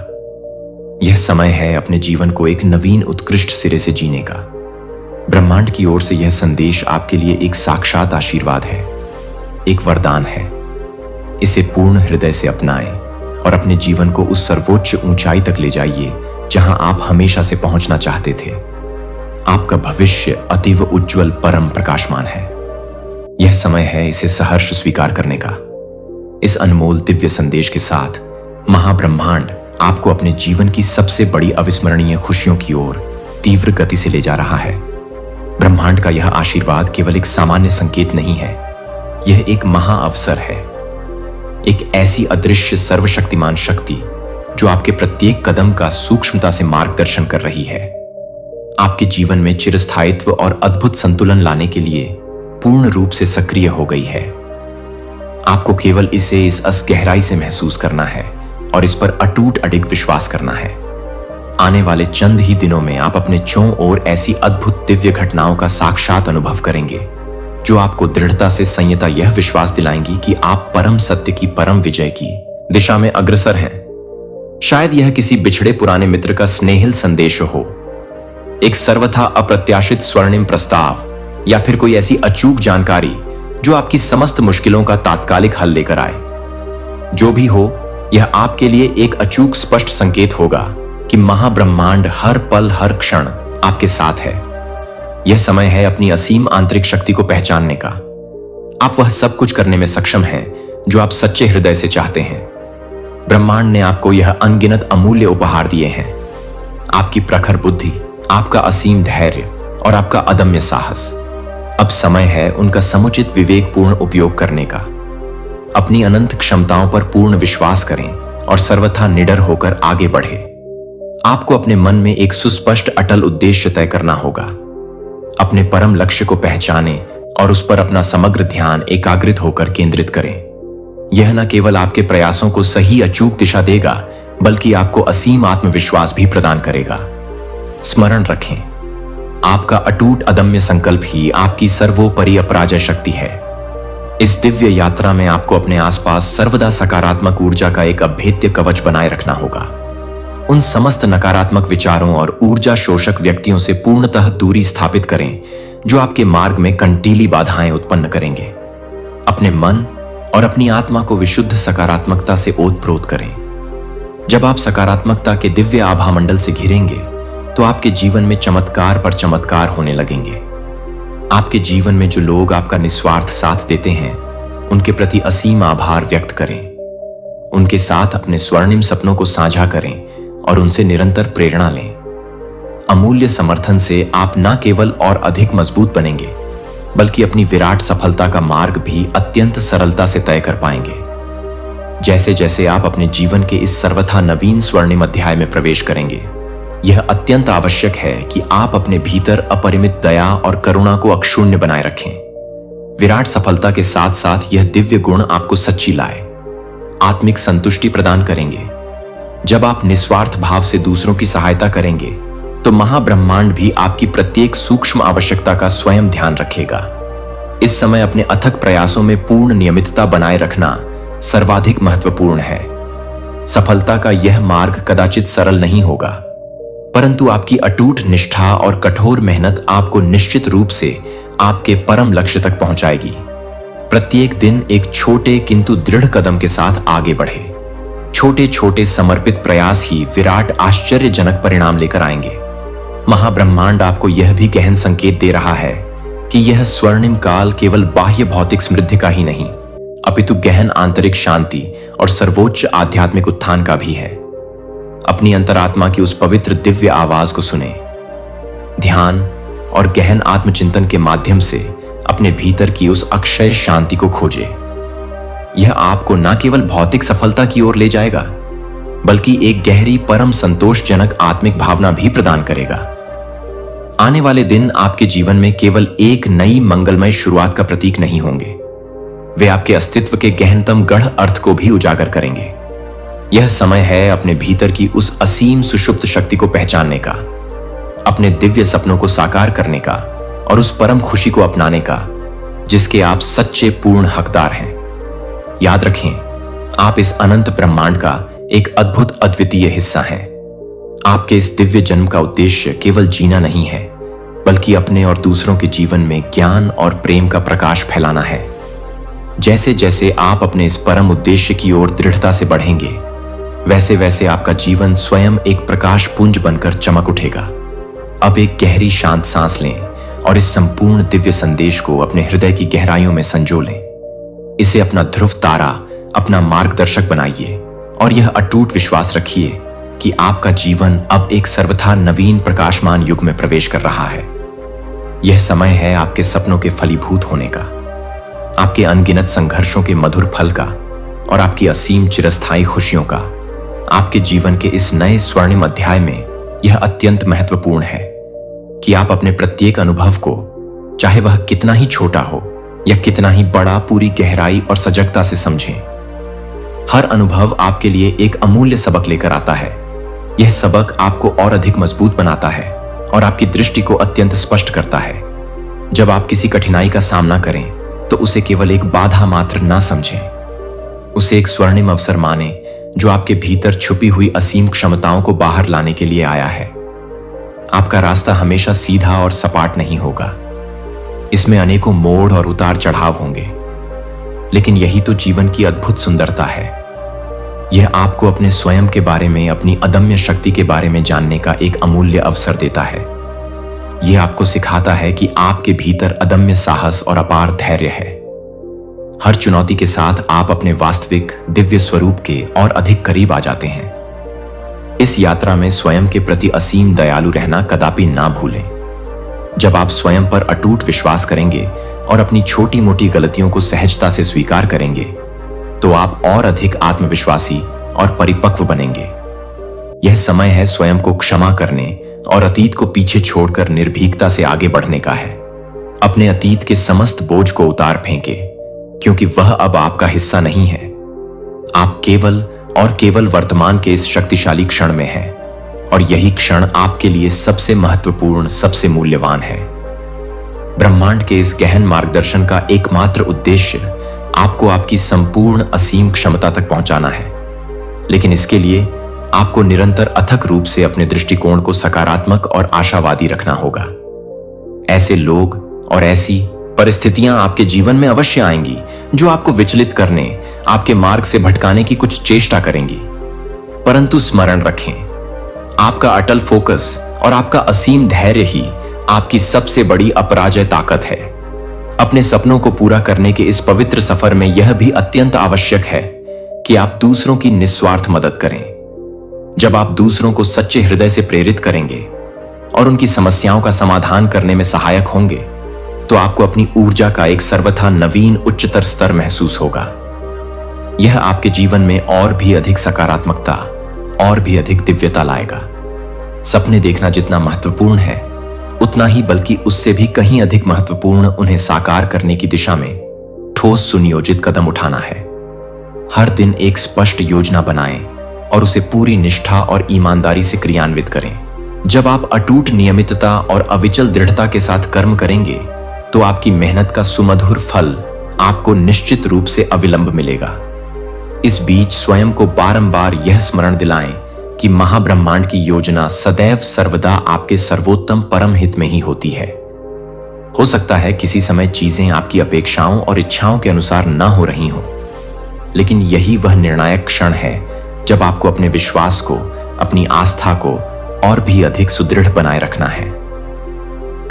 [SPEAKER 1] यह समय है अपने जीवन को एक नवीन, उत्कृष्ट सिरे से जीने का। ब्रह्मांड की ओर से यह संदेश आपके लिए एक साक्षात आशीर्वाद है, एक वरदान है। इसे पूर्ण हृदय से अपनाएं और अपने जीवन को उस सर्वोच्च ऊंचाई तक ले जाइए जहां आप हमेशा से पहुंचना चाहते थे। आपका भविष्य अतीव उज्जवल, परम प्रकाशमान है। यह समय है इसे सहर्ष स्वीकार करने का। इस अनमोल दिव्य संदेश के साथ महाब्रह्मांड आपको अपने जीवन की सबसे बड़ी अविस्मरणीय खुशियों की ओर तीव्र गति से ले जा रहा है। ब्रह्मांड का यह आशीर्वाद केवल एक सामान्य संकेत नहीं है, यह एक महाअवसर है। एक ऐसी अदृश्य सर्वशक्तिमान शक्ति जो आपके प्रत्येक कदम का सूक्ष्मता से मार्गदर्शन कर रही है, आपके जीवन में चिरस्थायित्व और अद्भुत संतुलन लाने के लिए पूर्ण रूप से सक्रिय हो गई है। आपको केवल इसे इस गहराई से महसूस करना है और इस पर अटूट अडिग विश्वास करना है। आने वाले चंद ही दिनों में आप अपने चों ओर ऐसी अद्भुत दिव्य घटनाओं का साक्षात अनुभव करेंगे जो आपको दृढ़ता से संयता यह विश्वास दिलाएंगी कि आप परम सत्य की, परम विजय की दिशा में अग्रसर हैं। शायद यह किसी बिछड़े पुराने मित्र का स्नेहिल संदेश हो, एक सर्वथा अप्रत्याशित स्वर्णिम प्रस्ताव, या फिर कोई ऐसी अचूक जानकारी जो आपकी समस्त मुश्किलों का तात्कालिक हल लेकर आए। जो भी हो, यह आपके लिए एक अचूक स्पष्ट संकेत होगा कि महाब्रह्मांड हर पल, हर क्षण आपके साथ है। यह समय है अपनी असीम आंतरिक शक्ति को पहचानने का। आप वह सब कुछ करने में सक्षम हैं जो आप सच्चे हृदय से चाहते हैं। ब्रह्मांड ने आपको यह अनगिनत अमूल्य उपहार दिए हैं। आपकी प्रखर बुद्धि, आपका असीम धैर्य और आपका अदम्य साहस। अब समय है उनका समुचित विवेकपूर्ण उपयोग करने का। अपनी अनंत क्षमताओं पर पूर्ण विश्वास करें और सर्वथा निडर होकर आगे बढ़े। आपको अपने मन में एक सुस्पष्ट, अटल उद्देश्य तय करना होगा। अपने परम लक्ष्य को पहचानें और उस पर अपना समग्र ध्यान एकाग्रित होकर केंद्रित करें। यह न केवल आपके प्रयासों को सही अचूक दिशा देगा, बल्कि आपको असीम आत्मविश्वास भी प्रदान करेगा। स्मरण रखें, आपका अटूट अदम्य संकल्प ही आपकी सर्वोपरि अपराजय शक्ति है। इस दिव्य यात्रा में आपको अपने आसपास सर्वदा सकारात्मक ऊर्जा का एक अभेद्य कवच बनाए रखना होगा। उन समस्त नकारात्मक विचारों और ऊर्जा शोषक व्यक्तियों से पूर्णतः दूरी स्थापित करें जो आपके मार्ग में कंटीली बाधाएं उत्पन्न करेंगे। अपने मन और अपनी आत्मा को विशुद्ध सकारात्मकता से ओतप्रोत करें। जब आप सकारात्मकता के दिव्य आभामंडल से घिरेंगे तो आपके जीवन में चमत्कार पर चमत्कार होने लगेंगे। आपके जीवन में जो लोग आपका निस्वार्थ साथ देते हैं, उनके प्रति असीम आभार व्यक्त करें। उनके साथ अपने स्वर्णिम सपनों को साझा करें और उनसे निरंतर प्रेरणा लें। अमूल्य समर्थन से आप न केवल और अधिक मजबूत बनेंगे, बल्कि अपनी विराट सफलता का मार्ग भी अत्यंत सरलता से तय कर पाएंगे। जैसे जैसे आप अपने जीवन के इस सर्वथा नवीन स्वर्णिम अध्याय में प्रवेश करेंगे, यह अत्यंत आवश्यक है कि आप अपने भीतर अपरिमित दया और करुणा को अक्षुण्य बनाए रखें। विराट सफलता के साथ साथ यह दिव्य गुण आपको सच्ची लाए, आत्मिक संतुष्टि प्रदान करेंगे। जब आप निस्वार्थ भाव से दूसरों की सहायता करेंगे, तो महाब्रह्मांड भी आपकी प्रत्येक सूक्ष्म आवश्यकता का स्वयं ध्यान रखेगा। इस समय अपने अथक प्रयासों में पूर्ण नियमितता बनाए रखना सर्वाधिक महत्वपूर्ण है। सफलता का यह मार्ग कदाचित सरल नहीं होगा, परंतु आपकी अटूट निष्ठा और कठोर मेहनत आपको निश्चित रूप से आपके परम लक्ष्य तक पहुंचाएगी। प्रत्येक दिन एक छोटे किंतु दृढ़ कदम के साथ आगे बढ़े। छोटे छोटे समर्पित प्रयास ही विराट आश्चर्यजनक परिणाम लेकर आएंगे। महाब्रह्मांड आपको यह भी गहन संकेत दे रहा है कि यह स्वर्णिम काल केवल बाह्य भौतिक समृद्धि का ही नहीं, अपितु गहन आंतरिक शांति और सर्वोच्च आध्यात्मिक उत्थान का भी है। अपनी अंतरात्मा की उस पवित्र दिव्य आवाज को सुने। ध्यान और गहन आत्मचिंतन के माध्यम से अपने भीतर की उस अक्षय शांति को खोजे। यह आपको न केवल भौतिक सफलता की ओर ले जाएगा, बल्कि एक गहरी परम संतोषजनक आत्मिक भावना भी प्रदान करेगा। आने वाले दिन आपके जीवन में केवल एक नई मंगलमय शुरुआत का प्रतीक नहीं होंगे, वे आपके अस्तित्व के गहनतम गढ़ अर्थ को भी उजागर करेंगे। यह समय है अपने भीतर की उस असीम सुषुप्त शक्ति को पहचानने का, अपने दिव्य सपनों को साकार करने का और उस परम खुशी को अपनाने का जिसके आप सच्चे पूर्ण हकदार हैं। याद रखें, आप इस अनंत ब्रह्मांड का एक अद्भुत अद्वितीय हिस्सा हैं। आपके इस दिव्य जन्म का उद्देश्य केवल जीना नहीं है, बल्कि अपने और दूसरों के जीवन में ज्ञान और प्रेम का प्रकाश फैलाना है। जैसे जैसे आप अपने इस परम उद्देश्य की ओर दृढ़ता से बढ़ेंगे, वैसे वैसे आपका जीवन स्वयं एक प्रकाश पुंज बनकर चमक उठेगा। अब एक गहरी शांत सांस लें और इस संपूर्ण दिव्य संदेश को अपने हृदय की गहराइयों में संजो लें। इसे अपना ध्रुव तारा, अपना मार्गदर्शक बनाइए और यह अटूट विश्वास रखिए कि आपका जीवन अब एक सर्वथा नवीन प्रकाशमान युग में प्रवेश कर रहा है। यह समय है आपके सपनों के फलीभूत होने का, आपके अनगिनत संघर्षों के मधुर फल का और आपकी असीम चिरस्थायी खुशियों का। आपके जीवन के इस नए स्वर्णिम अध्याय में यह अत्यंत महत्वपूर्ण है कि आप अपने प्रत्येक अनुभव को, चाहे वह कितना ही छोटा हो या कितना ही बड़ा, पूरी गहराई और सजगता से समझें। हर अनुभव आपके लिए एक अमूल्य सबक लेकर आता है। यह सबक आपको और अधिक मजबूत बनाता है और आपकी दृष्टि को अत्यंत स्पष्ट करता है। जब आप किसी कठिनाई का सामना करें तो उसे केवल एक बाधा मात्र ना समझें, उसे एक स्वर्णिम अवसर माने जो आपके भीतर छुपी हुई असीम क्षमताओं को बाहर लाने के लिए आया है। आपका रास्ता हमेशा सीधा और सपाट नहीं होगा, इसमें अनेकों मोड़ और उतार चढ़ाव होंगे, लेकिन यही तो जीवन की अद्भुत सुंदरता है। यह आपको अपने स्वयं के बारे में, अपनी अदम्य शक्ति के बारे में जानने का एक अमूल्य अवसर देता है। यह आपको सिखाता है कि आपके भीतर अदम्य साहस और अपार धैर्य है। हर चुनौती के साथ आप अपने वास्तविक दिव्य स्वरूप के और अधिक करीब आ जाते हैं। इस यात्रा में स्वयं के प्रति असीम दयालु रहना कदापि ना भूलें। जब आप स्वयं पर अटूट विश्वास करेंगे और अपनी छोटी मोटी गलतियों को सहजता से स्वीकार करेंगे, तो आप और अधिक आत्मविश्वासी और परिपक्व बनेंगे। यह समय है स्वयं को क्षमा करने और अतीत को पीछे छोड़कर निर्भीकता से आगे बढ़ने का है। अपने अतीत के समस्त बोझ को उतार फेंके, क्योंकि वह अब आपका हिस्सा नहीं है। आप केवल और केवल वर्तमान के इस शक्तिशाली क्षण में हैं, और यही क्षण आपके लिए सबसे महत्वपूर्ण, सबसे मूल्यवान है। ब्रह्मांड के इस गहन मार्गदर्शन का एकमात्र उद्देश्य आपको आपकी संपूर्ण असीम क्षमता तक पहुंचाना है, लेकिन इसके लिए आपको निरंतर अथक रूप से अपने दृष्टिकोण को सकारात्मक और आशावादी रखना होगा। ऐसे लोग और ऐसी परिस्थितियां आपके जीवन में अवश्य आएंगी जो आपको विचलित करने, आपके मार्ग से भटकाने की कुछ चेष्टा करेंगी, परंतु स्मरण रखें, आपका अटल फोकस और आपका असीम धैर्य ही आपकी सबसे बड़ी अपराजय ताकत है। अपने सपनों को पूरा करने के इस पवित्र सफर में यह भी अत्यंत आवश्यक है कि आप दूसरों की निस्वार्थ मदद करें। जब आप दूसरों को सच्चे हृदय से प्रेरित करेंगे और उनकी समस्याओं का समाधान करने में सहायक होंगे, तो आपको अपनी ऊर्जा का एक सर्वथा नवीन उच्चतर स्तर महसूस होगा। यह आपके जीवन में और भी अधिक सकारात्मकता और भी अधिक दिव्यता लाएगा। सपने देखना जितना महत्वपूर्ण है, उतना ही बल्कि उससे भी कहीं अधिक महत्वपूर्ण उन्हें साकार करने की दिशा में ठोस सुनियोजित कदम उठाना है। हर दिन एक स्पष्ट योजना बनाएं और उसे पूरी निष्ठा और ईमानदारी से क्रियान्वित करें। जब आप अटूट नियमितता और अविचल दृढ़ता के साथ कर्म करेंगे, तो आपकी मेहनत का सुमधुर फल आपको निश्चित रूप से अविलंब मिलेगा। इस बीच स्वयं को बारंबार यह स्मरण दिलाएं कि महाब्रह्मांड की योजना सदैव सर्वदा आपके सर्वोत्तम परम हित में ही होती है। हो सकता है किसी समय चीजें आपकी अपेक्षाओं और इच्छाओं के अनुसार न हो रही हों, लेकिन यही वह निर्णायक क्षण है जब आपको अपने विश्वास को, अपनी आस्था को और भी अधिक सुदृढ़ बनाए रखना है।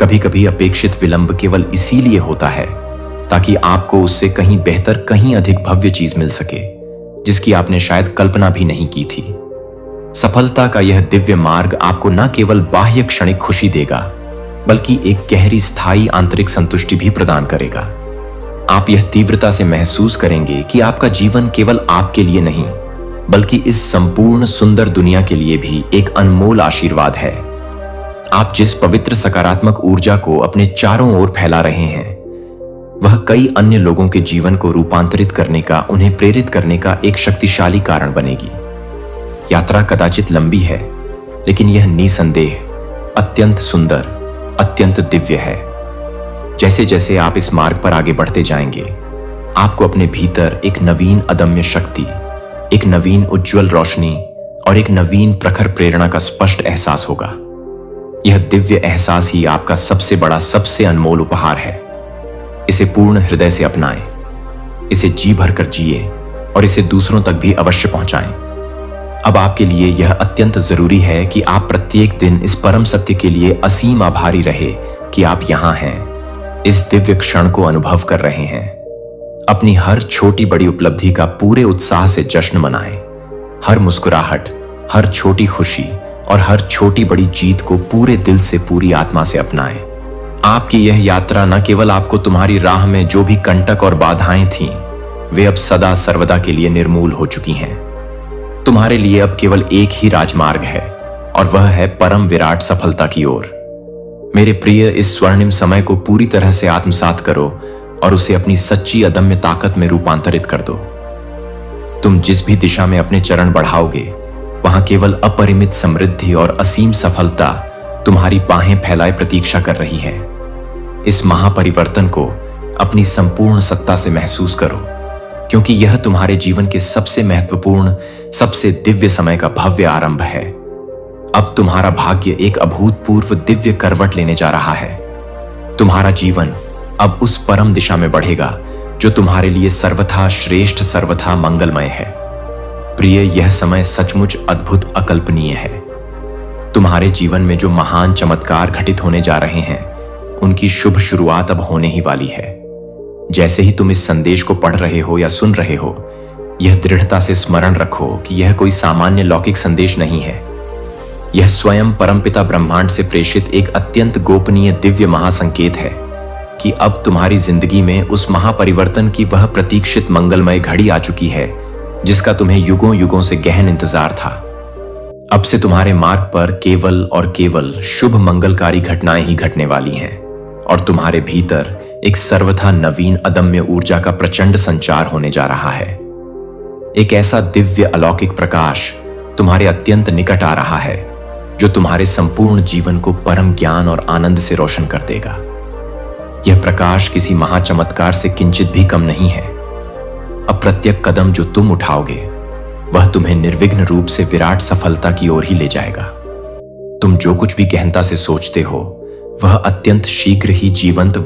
[SPEAKER 1] कभी कभी अपेक्षित विलंब केवल इसीलिए होता है ताकि आपको उससे कहीं बेहतर, कहीं अधिक भव्य चीज मिल सके, जिसकी आपने शायद कल्पना भी नहीं की थी। सफलता का यह दिव्य मार्ग आपको न केवल बाह्य क्षणिक खुशी देगा, बल्कि एक गहरी स्थायी आंतरिक संतुष्टि भी प्रदान करेगा। आप यह तीव्रता से महसूस करेंगे कि आपका जीवन केवल आपके लिए नहीं, बल्कि इस संपूर्ण सुंदर दुनिया के लिए भी एक अनमोल आशीर्वाद है। आप जिस पवित्र सकारात्मक ऊर्जा को अपने चारों ओर फैला रहे हैं, वह कई अन्य लोगों के जीवन को रूपांतरित करने का, उन्हें प्रेरित करने का एक शक्तिशाली कारण बनेगी। यात्रा कदाचित लंबी है, लेकिन यह निसंदेह अत्यंत सुंदर, अत्यंत दिव्य है। जैसे जैसे आप इस मार्ग पर आगे बढ़ते जाएंगे, आपको अपने भीतर एक नवीन अदम्य शक्ति, एक नवीन उज्जवल रोशनी और एक नवीन प्रखर प्रेरणा का स्पष्ट एहसास होगा। यह दिव्य एहसास ही आपका सबसे बड़ा, सबसे अनमोल उपहार है। इसे पूर्ण हृदय से अपनाएं, इसे जी भरकर जिए और इसे दूसरों तक भी अवश्य पहुंचाएं। अब आपके लिए यह अत्यंत जरूरी है कि आप प्रत्येक दिन इस परम सत्य के लिए असीम आभारी रहे कि आप यहां हैं, इस दिव्य क्षण को अनुभव कर रहे हैं। अपनी हर छोटी बड़ी उपलब्धि का पूरे उत्साह से जश्न मनाएं। हर मुस्कुराहट, हर छोटी खुशी और हर छोटी बड़ी जीत को पूरे दिल से, पूरी आत्मा से अपनाएं। आपकी यह यात्रा न केवल आपको तुम्हारी राह में जो भी कंटक और बाधाएं थीं, वे अब सदा सर्वदा के लिए निर्मूल हो चुकी हैं। तुम्हारे लिए अब केवल एक ही राजमार्ग है, और वह है परम विराट सफलता की ओर। मेरे प्रिय, इस स्वर्णिम समय को पूरी तरह से आत्मसात करो और उसे अपनी सच्ची अदम्य ताकत में रूपांतरित कर दो। तुम जिस भी दिशा में अपने चरण बढ़ाओगे, वहां केवल अपरिमित समृद्धि और असीम सफलता तुम्हारी बाहें फैलाए प्रतीक्षा कर रही है। इस महापरिवर्तन को अपनी संपूर्ण सत्ता से महसूस करो, क्योंकि यह तुम्हारे जीवन के सबसे महत्वपूर्ण, सबसे दिव्य समय का भव्य आरंभ है। अब तुम्हारा भाग्य एक अभूतपूर्व दिव्य करवट लेने जा रहा है। तुम्हारा जीवन अब उस परम दिशा में बढ़ेगा जो तुम्हारे लिए सर्वथा श्रेष्ठ, सर्वथा मंगलमय है। प्रिय, यह समय सचमुच अद्भुत, अकल्पनीय है। तुम्हारे जीवन में जो महान चमत्कार घटित होने जा रहे हैं, उनकी शुभ शुरुआत अब होने ही वाली है। जैसे ही तुम इस संदेश को पढ़ रहे हो या सुन रहे हो, यह दृढ़ता से स्मरण रखो कि यह कोई सामान्य लौकिक संदेश नहीं है। यह स्वयं परमपिता ब्रह्मांड से प्रेषित एक अत्यंत गोपनीय दिव्य महासंकेत है कि अब तुम्हारी जिंदगी में उस महापरिवर्तन की वह प्रतीक्षित मंगलमय घड़ी आ चुकी है, जिसका तुम्हें युगों युगों से गहन इंतजार था। अब से तुम्हारे मार्ग पर केवल और केवल शुभ मंगलकारी घटनाएं ही घटने वाली हैं और तुम्हारे भीतर एक सर्वथा नवीन अदम्य ऊर्जा का प्रचंड संचार होने जा रहा है। एक ऐसा दिव्य अलौकिक प्रकाश तुम्हारे अत्यंत निकट आ रहा है जो तुम्हारे संपूर्ण जीवन को परम ज्ञान और आनंद से रोशन कर देगा। यह प्रकाश किसी महाचमत्कार से किंचित भी कम नहीं है। अब प्रत्येक कदम जो तुम उठाओगे वह तुम्हें निर्विघ्न रूप से विराट सफलता की ओर ही ले जाएगा। तुम जो कुछ भी गहनता से सोचते हो वह अत्यंत शीघ्र ही जीवंत